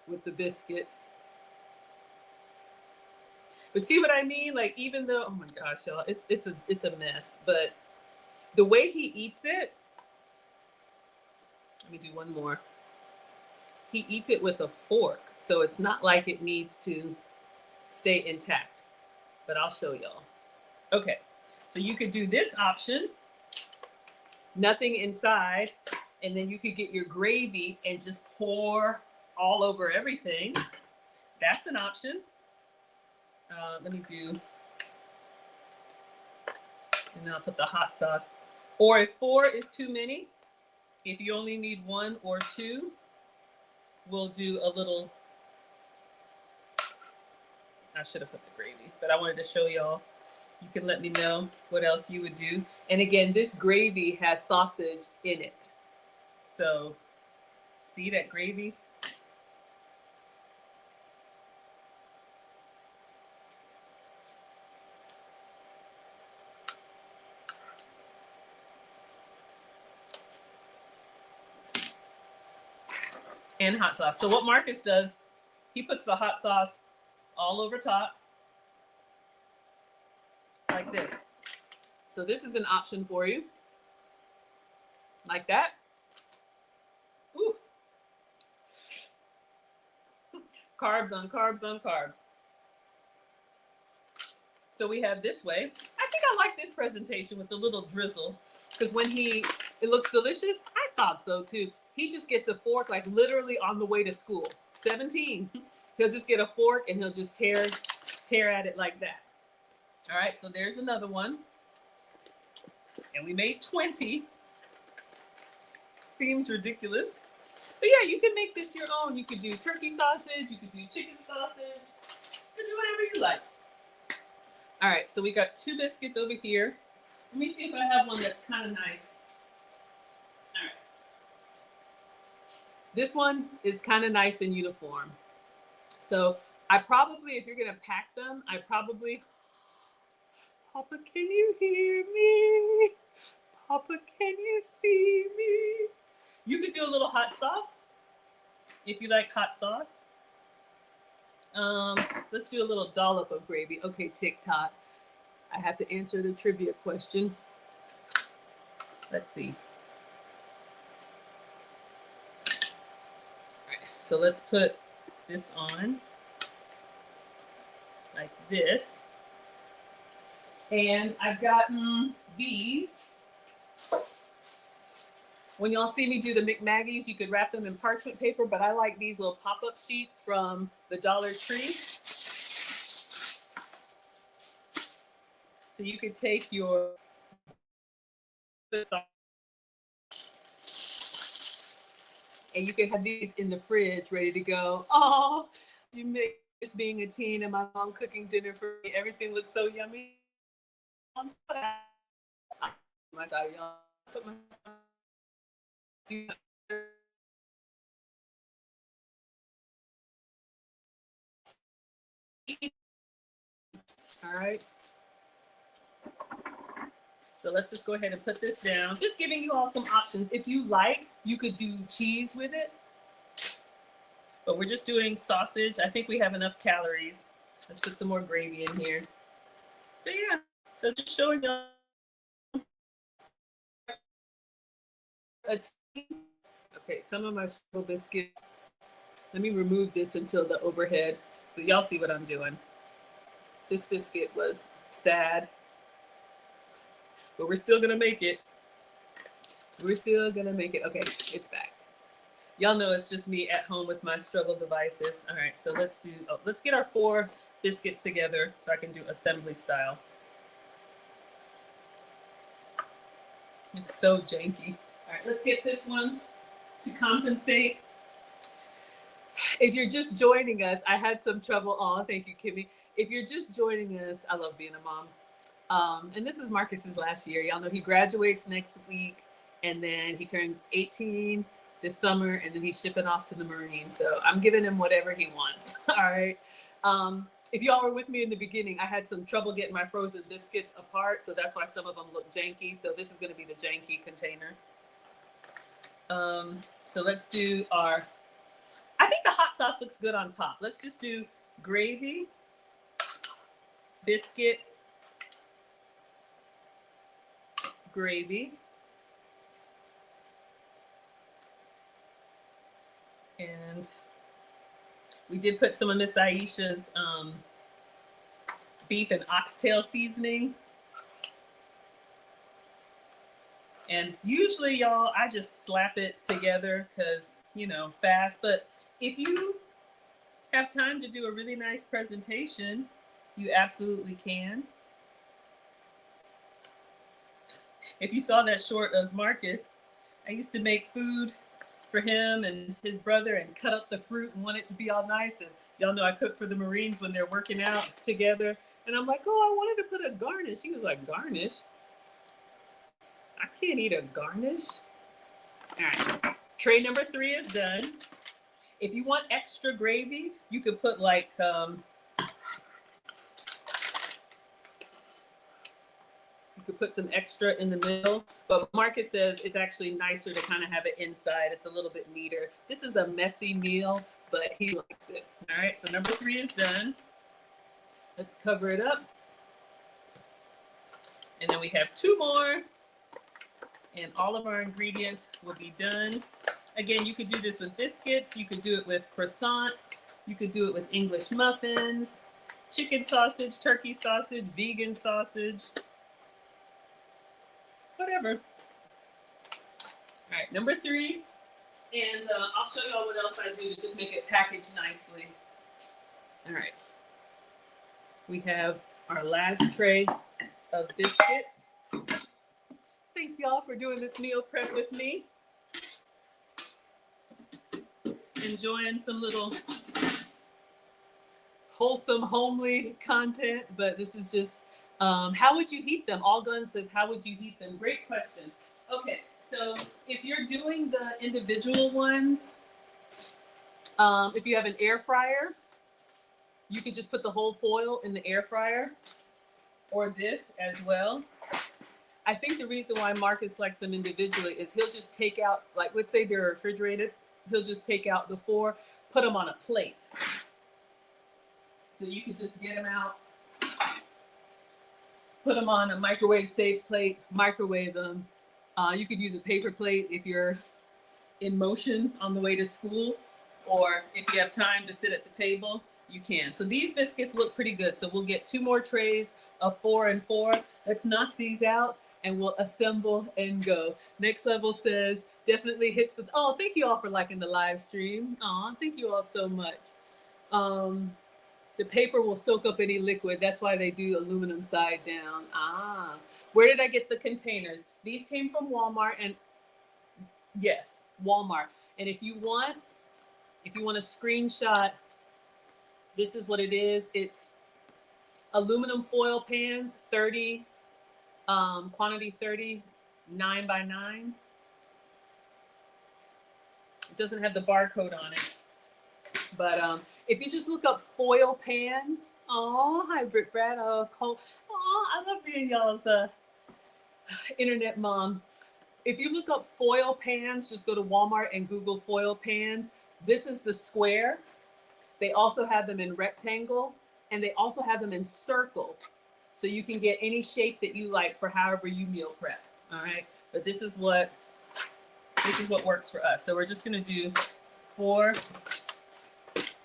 with the biscuits. But see what I mean? Like, even though, oh my gosh, y'all, it's a mess. But the way he eats it, let me do one more. He eats it with a fork, so it's not like it needs to stay intact. But I'll show y'all. Okay, so you could do this option, nothing inside, and then you could get your gravy and just pour all over everything. That's an option. Let me do, and then I'll put the hot sauce. Or if 4 is too many, if you only need 1 or 2, we'll do a little, I should have put the gravy, but I wanted to show y'all. You can let me know what else you would do. And again, this gravy has sausage in it. So see that gravy? And hot sauce. So what Marcus does, he puts the hot sauce all over top like this. So this is an option for you. Like that. Oof. Carbs on carbs on carbs. So we have this way. I think I like this presentation with the little drizzle, because when it looks delicious. I thought so too. He just gets a fork, like literally on the way to school. 17. He'll just get a fork and he'll just tear at it like that. All right, so there's another one. And we made 20. Seems ridiculous. But yeah, you can make this your own. You could do turkey sausage, you could do chicken sausage, you could do whatever you like. All right, so we got 2 biscuits over here. Let me see if I have one that's kind of nice. All right. This one is kind of nice and uniform. So I probably, if you're gonna pack them, Papa, can you hear me? Papa, can you see me? You could do a little hot sauce if you like hot sauce. Let's do a little dollop of gravy. Okay, TikTok. I have to answer the trivia question. Let's see. All right, so let's put this on like this. And I've gotten these. When y'all see me do the McMaggies, you could wrap them in parchment paper, but I like these little pop-up sheets from the Dollar Tree. So you could take your and you can have these in the fridge ready to go. Oh, you miss being a teen and my mom cooking dinner for me. Everything looks so yummy. I'm so happy. My child, y'all. Put my all right. So let's just go ahead and put this down. Just giving you all some options. If you like, you could do cheese with it. But we're just doing sausage. I think we have enough calories. Let's put some more gravy in here. But yeah, so just showing y'all. Okay, some of my sugar biscuits. Let me remove this until the overhead. But y'all see what I'm doing. This biscuit was sad. But we're still gonna make it. We're still gonna make it. Okay, it's back. Y'all know it's just me at home with my struggle devices. All right, so let's get our 4 biscuits together so I can do assembly style. It's so janky. All right, let's get this one to compensate. If you're just joining us, I had some trouble. Oh, thank you, Kimmy. If you're just joining us, I love being a mom. And this is Marcus's last year. Y'all know he graduates next week, and then he turns 18 this summer, and then he's shipping off to the Marines. So I'm giving him whatever he wants. All right. If y'all were with me in the beginning, I had some trouble getting my frozen biscuits apart, so that's why some of them look janky. So this is going to be the janky container. So let's do our, I think the hot sauce looks good on top. Let's just do gravy, biscuit, gravy, and we did put some of Miss Aisha'S beef and oxtail seasoning. And usually, y'all, I just slap it together because, you know, fast. But if you have time to do a really nice presentation, you absolutely can. If you saw that short of Marcus, I used to make food for him and his brother and cut up the fruit and want it to be all nice. And y'all know I cook for the Marines when they're working out together. And I'm like, oh, I wanted to put a garnish. He was like, garnish? I can't eat a garnish. All right, tray number 3 is done. If you want extra gravy, you could put like, you could put some extra in the middle, but Marcus says it's actually nicer to kind of have it inside. It's a little bit neater. This is a messy meal, but he likes it. All right, so number 3 is done. Let's cover it up. And then we have 2 more. And all of our ingredients will be done. Again, you could do this with biscuits. You could do it with croissants. You could do it with English muffins, chicken sausage, turkey sausage, vegan sausage, whatever. All right, number 3. And I'll show y'all what else I do to just make it packaged nicely. All right. We have our last tray of biscuits. Thanks, y'all, for doing this meal prep with me. Enjoying some little wholesome, homely content, but this is just, how would you heat them? All Gun says, how would you heat them? Great question. Okay, so if you're doing the individual ones, if you have an air fryer, you could just put the whole foil in the air fryer, or this as well. I think the reason why Marcus likes them individually is he'll just take out, like, let's say they're refrigerated, he'll just take out the 4, put them on a plate. So you can just get them out, put them on a microwave safe plate, microwave them. You could use a paper plate if you're in motion on the way to school, or if you have time to sit at the table, you can. So these biscuits look pretty good. So we'll get 2 more trays of 4 and 4. Let's knock these out. and we'll assemble and go. Next level says definitely hits the. Oh, thank you all for liking the live stream. Aw, thank you all so much. Um, the paper will soak up any liquid. That's why they do aluminum side down. Ah, where did I get the containers? These came from Walmart, and yes, Walmart. And if you want a screenshot, this is what it is. It's aluminum foil pans, 30, quantity 30, 9 by 9. It doesn't have the barcode on it. But if you just look up foil pans, oh, hi, Britt Brad. Oh, Cole. Oh, I love being y'all's internet mom. If you look up foil pans, just go to Walmart and Google foil pans. This is the square. They also have them in rectangle, and they also have them in circle. So you can get any shape that you like for however you meal prep. All right. But this is what works for us. So we're just gonna do 4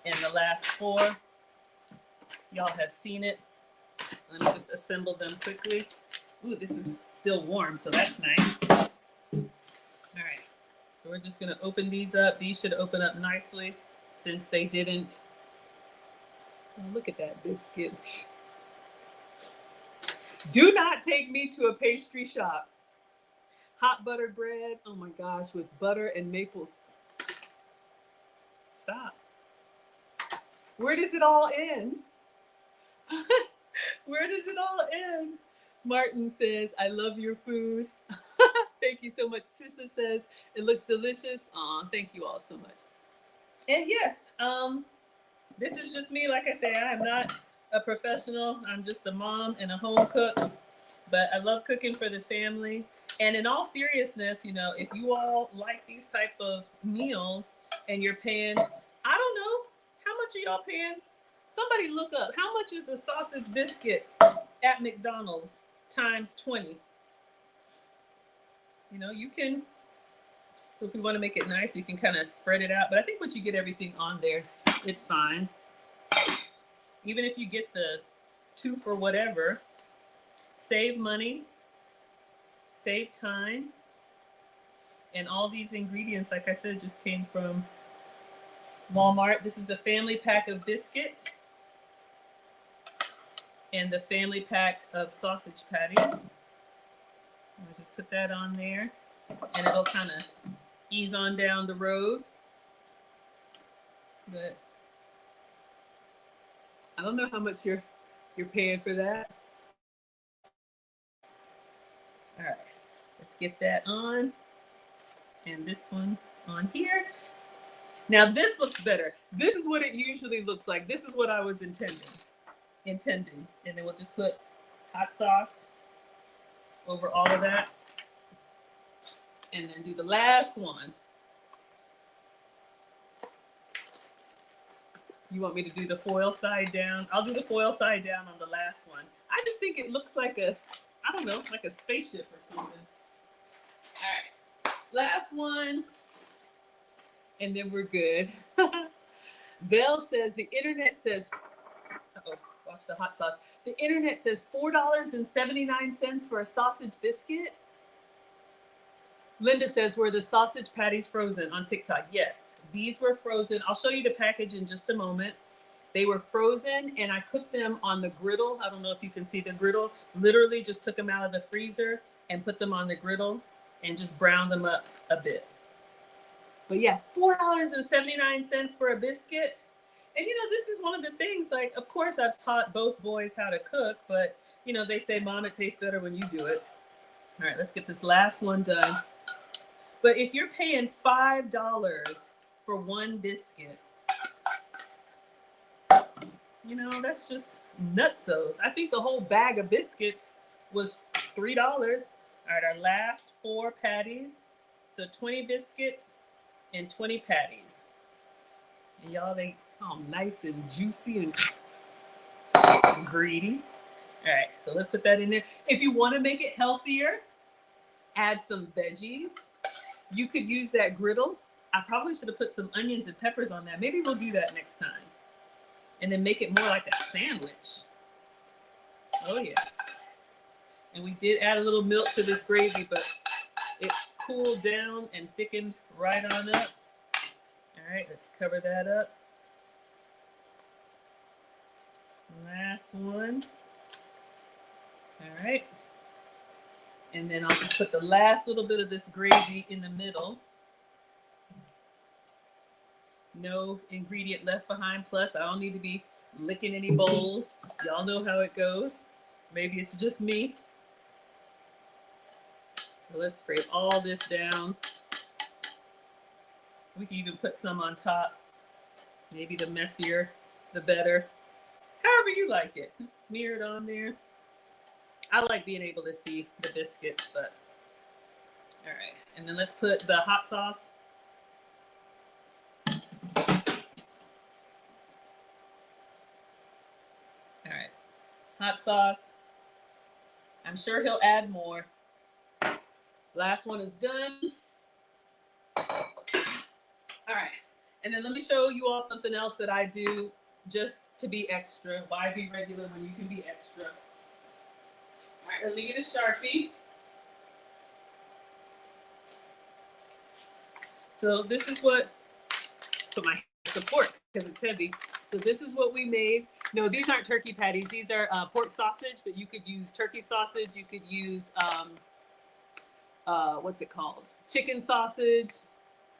and the last 4. Y'all have seen it. Let me just assemble them quickly. Ooh, this is still warm, so that's nice. All right. So we're just gonna open these up. These should open up nicely since they didn't. Oh, look at that biscuit. Do not take me to a pastry shop. Hot butter bread, oh my gosh, with butter and maple. Stop. Where does it all end? Where does it all end? Martin says, I love your food. Thank you so much. Trisha says, it looks delicious. Aw, thank you all so much. And yes, this is just me. Like I say, I am not a professional. I'm just a mom and a home cook, but I love cooking for the family. And in all seriousness, you know, if you all like these type of meals and you're paying, I don't know, how much are y'all paying? Somebody look up, how much is a sausage biscuit at McDonald's times 20? You know, you can, so if we want to make it nice, you can kind of spread it out. But I think once you get everything on there, it's fine. Even if you get the 2 for whatever, save money, save time. And all these ingredients, like I said, just came from Walmart. This is the family pack of biscuits and the family pack of sausage patties. I'll just put that on there and it'll kind of ease on down the road. But I don't know how much you're paying for that. All right, let's get that on. And this one on here. Now this looks better. This is what it usually looks like. This is what I was intending. And then we'll just put hot sauce over all of that. And then do the last one. You want me to do the foil side down? I'll do the foil side down on the last one. I just think it looks like a, I don't know, like a spaceship or something. All right, last one. And then we're good. Vel says, the internet says, uh-oh, watch the hot sauce. The internet says $4.79 for a sausage biscuit. Linda says, were the sausage patties frozen on TikTok? Yes, these were frozen. I'll show you the package in just a moment. They were frozen and I cooked them on the griddle. I don't know if you can see the griddle. Literally just took them out of the freezer and put them on the griddle and just browned them up a bit. But yeah, $4.79 for a biscuit. And you know, this is one of the things, like, of course I've taught both boys how to cook, but you know, they say, Mom, it tastes better when you do it. All right, let's get this last one done. But if you're paying $5 for one biscuit, you know, that's just nutsos. I think the whole bag of biscuits was $3. All right, our last 4 patties. So 20 biscuits and 20 patties. And y'all, they all nice and juicy and greedy. All right, so let's put that in there. If you want to make it healthier, add some veggies. You could use that griddle. I probably should have put some onions and peppers on that. Maybe we'll do that next time. And then make it more like a sandwich. Oh yeah. And we did add a little milk to this gravy, but it cooled down and thickened right on up. All right, let's cover that up. Last one. All right. And then I'll just put the last little bit of this gravy in the middle. No ingredient left behind. Plus, I don't need to be licking any bowls. Y'all know how it goes. Maybe it's just me. So let's scrape all this down. We can even put some on top. Maybe the messier, the better. However you like it. Just smear it on there. I like being able to see the biscuits, but all right. And then let's put the hot sauce. All right. Hot sauce. I'm sure he'll add more. Last one is done. All right. And then let me show you all something else that I do just to be extra. Why be regular when you can be extra? All right, let me get a Sharpie. So this is what, put my support because it's heavy. So this is what we made. No, these aren't turkey patties. These are pork sausage, but you could use turkey sausage. You could use, what's it called? Chicken sausage,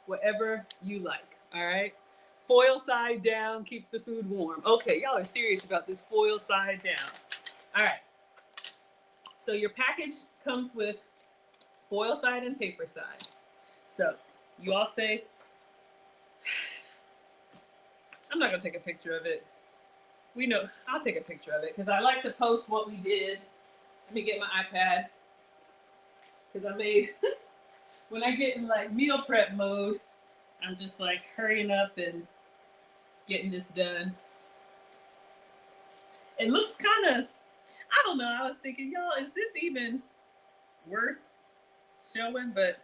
whatever you like, all right? Foil side down keeps the food warm. Okay, y'all are serious about this foil side down. All right. So your package comes with foil side and paper side. So you all say, I'm not gonna take a picture of it. We know, I'll take a picture of it because I like to post what we did. Let me get my iPad. Because I made, when I get in like meal prep mode, I'm just like hurrying up and getting this done. It looks kind of, I don't know, I was thinking, y'all, is this even worth showing? But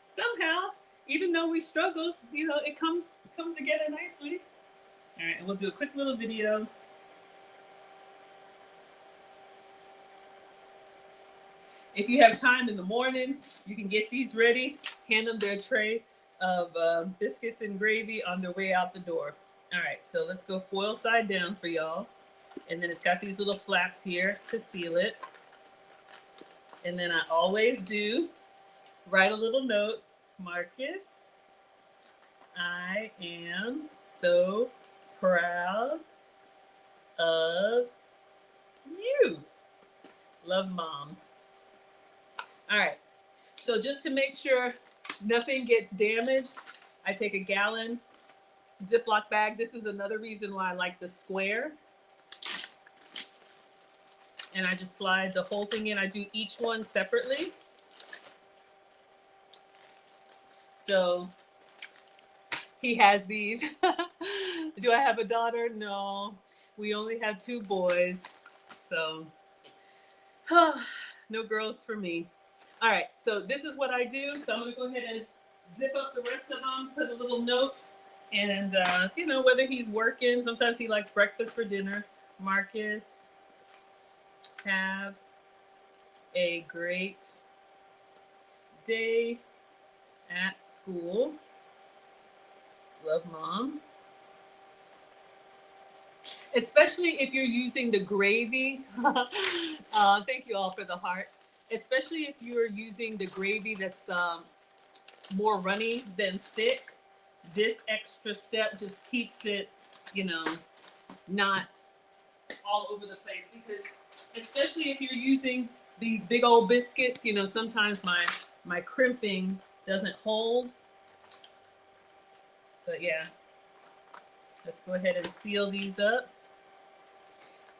somehow, even though we struggled, you know, it comes together nicely. All right, and we'll do a quick little video. If you have time in the morning, you can get these ready, hand them their tray of biscuits and gravy on their way out the door. All right, so let's go foil side down for y'all. And then it's got these little flaps here to seal it. And then I always do write a little note. Marcus, I am so proud of you. Love, Mom. All right, so just to make sure nothing gets damaged, I take a gallon Ziploc bag. This is another reason why I like the square. And I just slide the whole thing in. I do each one separately. So he has these. Do I have a daughter? No, we only have 2 boys. So no girls for me. All right, so this is what I do. So I'm gonna go ahead and zip up the rest of them, put a little note, and you know, whether he's working, sometimes he likes breakfast for dinner. Marcus, have a great day at school. Love, Mom. Especially if you're using the gravy. Thank you all for the heart. Especially if you're using the gravy that's more runny than thick. This extra step just keeps it, you know, not all over the place. Because especially if you're using these big old biscuits, you know, sometimes my crimping doesn't hold. But yeah, let's go ahead and seal these up.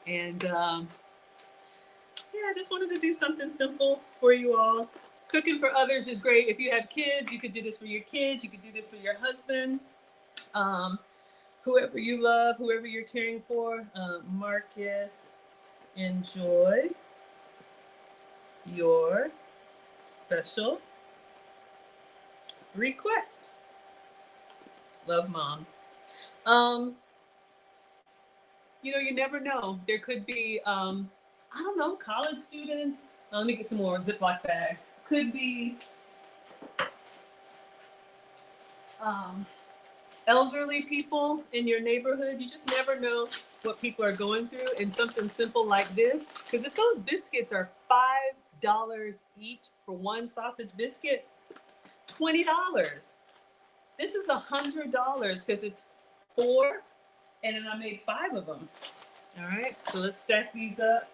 And yeah, I just wanted to do something simple for you all. Cooking for others is great. If you have kids, you could do this for your kids. You could do this for your husband. Whoever you love, whoever you're caring for. Marcus, enjoy your special request. Love, Mom. You know, you never know. There could be, I don't know, college students, Let me get some more Ziploc bags. Could be elderly people in your neighborhood. You just never know what people are going through. And something simple like this, because if those biscuits are $5 each for one sausage biscuit, $20. This is $100 because it's 4, and then I made 5 of them. All right, so let's stack these up.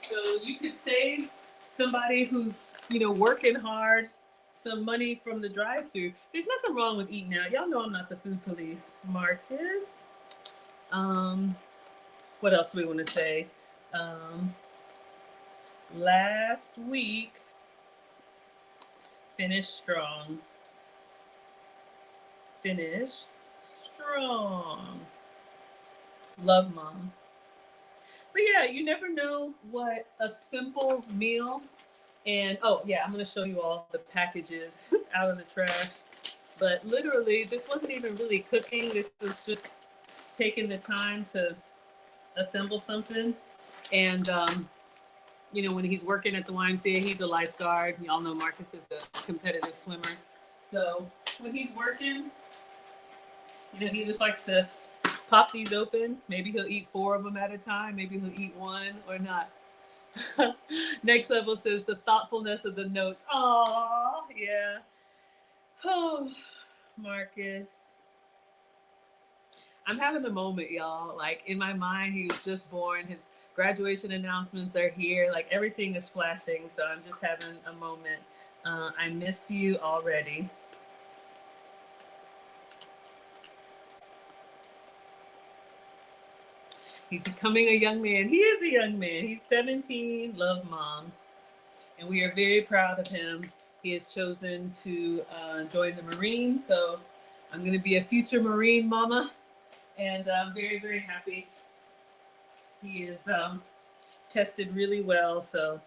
So you could save somebody who's, working hard some money from the drive-through. There's nothing wrong with eating out. Y'all know I'm not the food police. Marcus. What else do we want to say? Last week, finish strong. Finish strong. Love, Mom. But yeah, you never know what a simple meal. And oh yeah, I'm gonna show you all the packages out of the trash. But literally, this wasn't even really cooking. This was just taking the time to assemble something. And when he's working at the YMCA, he's a lifeguard. Y'all know Marcus is a competitive swimmer. So when he's working, he just likes to pop these open. Maybe he'll eat 4 of them at a time. Maybe he'll eat 1 or not. Next level says the thoughtfulness of the notes. Oh, yeah. Oh, Marcus. I'm having a moment, y'all. Like in my mind, he was just born. His graduation announcements are here. Like everything is flashing. So I'm just having a moment. I miss you already. He's becoming a young man. He is a young man. He's 17. Love, Mom. And we are very proud of him. He has chosen to join the Marines. So I'm going to be a future Marine mama. And I'm very, very happy. He is tested really well. So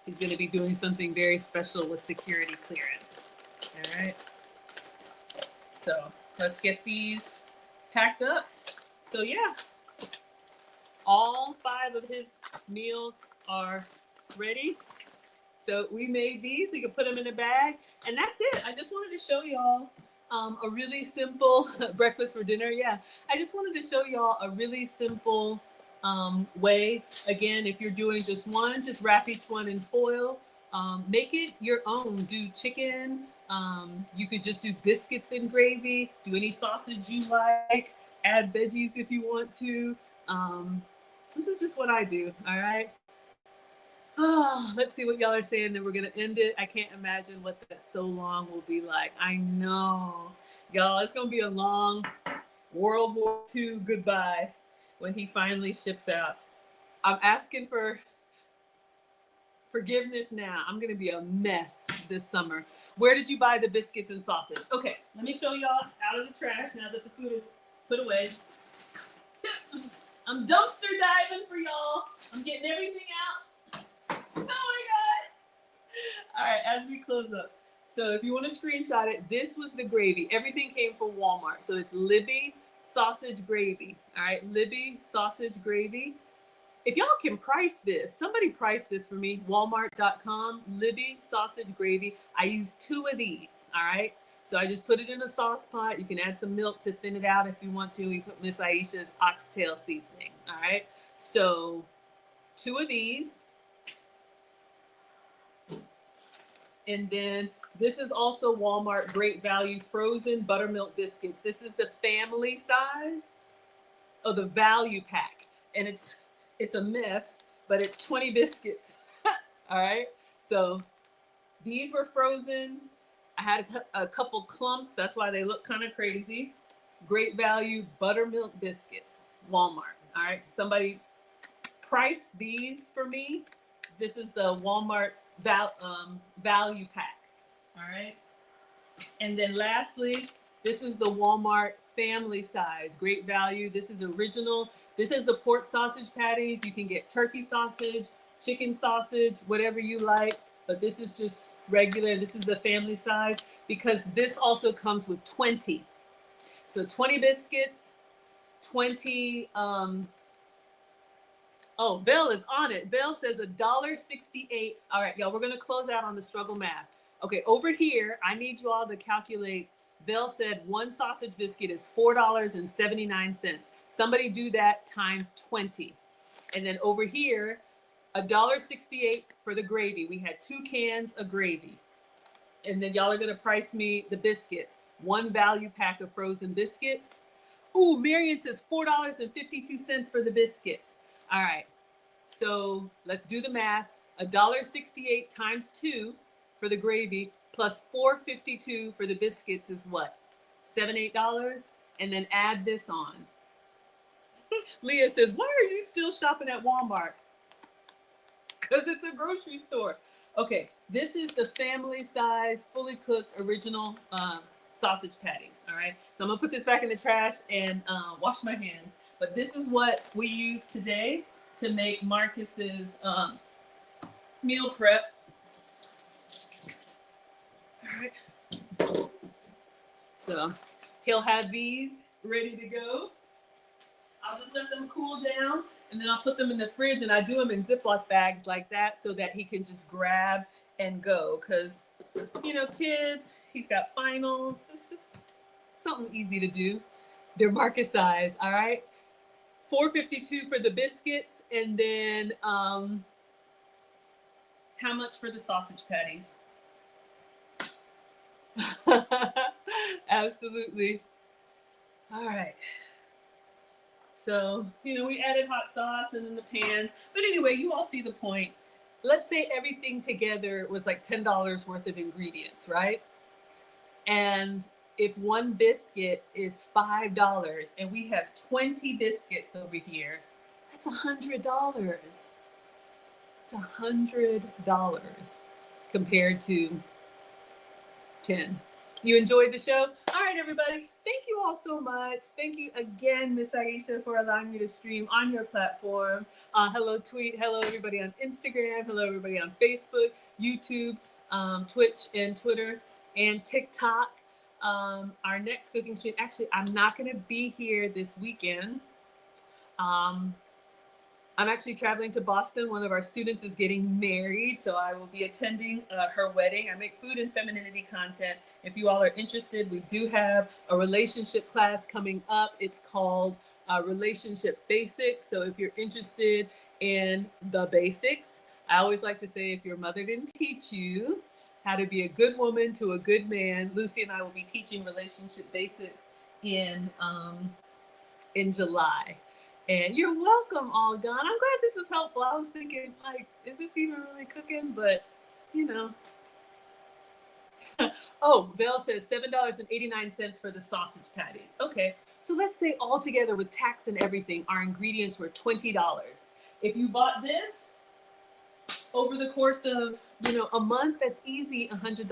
he's going to be doing something very special with security clearance. All right. So let's get these packed up. So yeah. All 5 of his meals are ready. So we made these. We could put them in a bag. And that's it. I just wanted to show y'all a really simple breakfast for dinner. Yeah. I just wanted to show y'all a really simple way. Again, if you're doing just one, just wrap each one in foil. Make it your own. Do chicken. You could just do biscuits and gravy. Do any sausage you like. Add veggies if you want to. This is just what I do, all right? Oh, let's see what y'all are saying, then we're going to end it. I can't imagine what that so long will be like. I know. Y'all, it's going to be a long World War II goodbye when he finally ships out. I'm asking for forgiveness now. I'm going to be a mess this summer. Where did you buy the biscuits and sausage? Okay, let me show y'all out of the trash now that the food is put away. I'm dumpster diving for y'all. I'm getting everything out. Oh my God. All right, as we close up. So if you want to screenshot it, this was the gravy. Everything came from Walmart. So it's Libby sausage gravy. All right, Libby sausage gravy. If y'all can price this, somebody price this for me, walmart.com, Libby sausage gravy. I use 2 of these, all right? So I just put it in a sauce pot. You can add some milk to thin it out if you want to. We put Miss Aisha'S oxtail seasoning, all right? So 2 of these. And then this is also Walmart Great Value frozen buttermilk biscuits. This is the family size of the value pack. And it's a mess, but it's 20 biscuits, all right? So these were frozen. I had a couple clumps. That's why they look kind of crazy. Great Value buttermilk biscuits, Walmart. All right. Somebody price these for me. This is the Walmart value pack. All right. And then lastly, this is the Walmart family size. Great Value. This is original. This is the pork sausage patties. You can get turkey sausage, chicken sausage, whatever you like. But this is just regular. This is the family size because this also comes with 20. So 20 biscuits, 20 Oh, Belle is on it. Belle says $1.68. All right, y'all, we're gonna close out on the struggle math. Okay, over here, I need you all to calculate. Belle said one sausage biscuit is $4.79. Somebody do that times 20. And then over here, $1.68 for the gravy. We had 2 cans of gravy. And then y'all are gonna price me the biscuits. One value pack of frozen biscuits. Ooh, Marion says $4.52 for the biscuits. All right. So let's do the math. $1.68 times 2 for the gravy plus $4.52 for the biscuits is what? $7, $8? And then add this on. Leah says, why are you still shopping at Walmart? Because it's a grocery store. Okay, this is the family size, fully cooked, original sausage patties. All right, so I'm gonna put this back in the trash and wash my hands. But this is what we use today to make Marcus's meal prep. All right, so he'll have these ready to go. I'll just let them cool down and then I'll put them in the fridge, and I do them in Ziploc bags like that so that he can just grab and go. Because, you know, kids, he's got finals. It's just something easy to do. They're Marcus size, all right? $4.52 for the biscuits, and then how much for the sausage patties? Absolutely. All right. So, you know, we added hot sauce and then the pans. But anyway, you all see the point. Let's say everything together was like $10 worth of ingredients, right? And if one biscuit is $5 and we have 20 biscuits over here, that's $100. It's $100 compared to 10. You enjoyed the show? All right, everybody. Thank you all so much. Thank you again, Miss Aisha, for allowing me to stream on your platform. Hello, tweet. Hello, everybody on Instagram. Hello, everybody on Facebook, YouTube, Twitch, and Twitter, and TikTok. Our next cooking stream. Actually, I'm not going to be here this weekend. I'm actually traveling to Boston. One of our students is getting married, so I will be attending her wedding. I make food and femininity content. If you all are interested, we do have a relationship class coming up. It's called Relationship Basics. So if you're interested in the basics, I always like to say if your mother didn't teach you how to be a good woman to a good man, Lucy and I will be teaching relationship basics in July. And you're welcome, all gone. I'm glad this is helpful. I was thinking, like, is this even really cooking? But, you know. Oh, Val says $7.89 for the sausage patties. Okay, so let's say all together with tax and everything, our ingredients were $20. If you bought this over the course of, you know, a month, that's easy $100.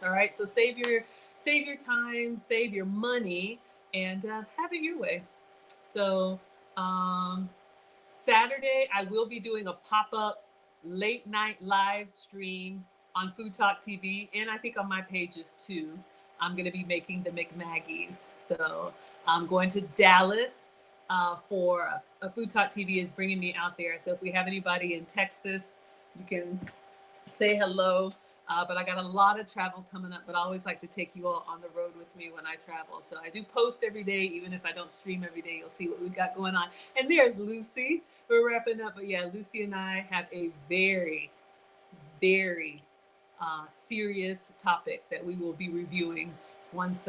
All right, so save your time, save your money, and have it your way. So Saturday, I will be doing a pop-up late night live stream on Food Talk TV, and I think on my pages too. I'm going to be making the McMaggies. So I'm going to Dallas for a Food Talk TV is bringing me out there. So if we have anybody in Texas, you can say hello. But I got a lot of travel coming up, but I always like to take you all on the road with me when I travel. So I do post every day, even if I don't stream every day, you'll see what we've got going on. And there's Lucy. We're wrapping up, but yeah, Lucy and I have a very, very serious topic that we will be reviewing once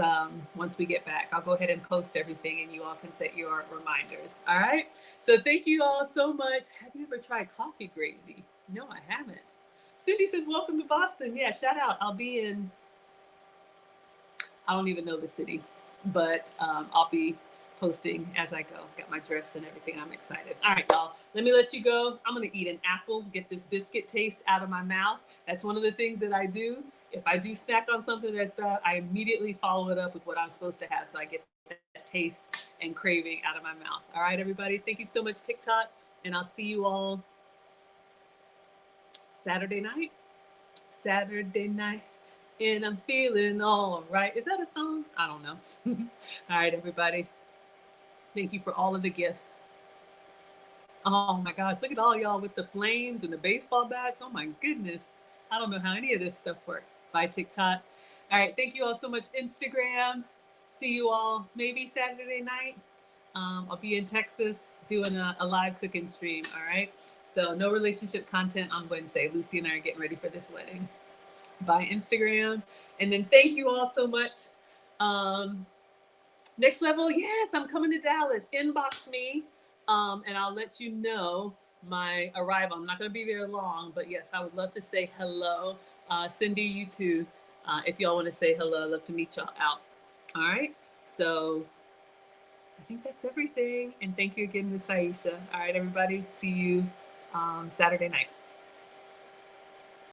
we get back. I'll go ahead and post everything and you all can set your reminders. All right. So thank you all so much. Have you ever tried coffee gravy? No, I haven't. Cindy says, welcome to Boston. Yeah, shout out. I'll be in, I don't even know the city, but I'll be posting as I go. Got my dress and everything. I'm excited. All right, y'all. Let me let you go. I'm going to eat an apple, get this biscuit taste out of my mouth. That's one of the things that I do. If I do snack on something that's bad, I immediately follow it up with what I'm supposed to have so I get that taste and craving out of my mouth. All right, everybody. Thank you so much, TikTok, and I'll see you all Saturday night, and I'm feeling all right. Is that a song? I don't know. All right, everybody. Thank you for all of the gifts. Oh my gosh, look at all y'all with the flames and the baseball bats. Oh my goodness. I don't know how any of this stuff works. Bye, TikTok. All right, thank you all so much, Instagram. See you all maybe Saturday night. I'll be in Texas doing a live cooking stream. All right. So, no relationship content on Wednesday. Lucy and I are getting ready for this wedding by Instagram. And then thank you all so much. Um, Next level, yes, I'm coming to Dallas. Inbox me, and I'll let you know my arrival. I'm not going to be there long, but yes, I would love to say hello. Cindy, you too. If y'all want to say hello, I'd love to meet y'all out. All right. So I think that's everything. And thank you again, Miss Aisha. All right, everybody. See you Saturday night.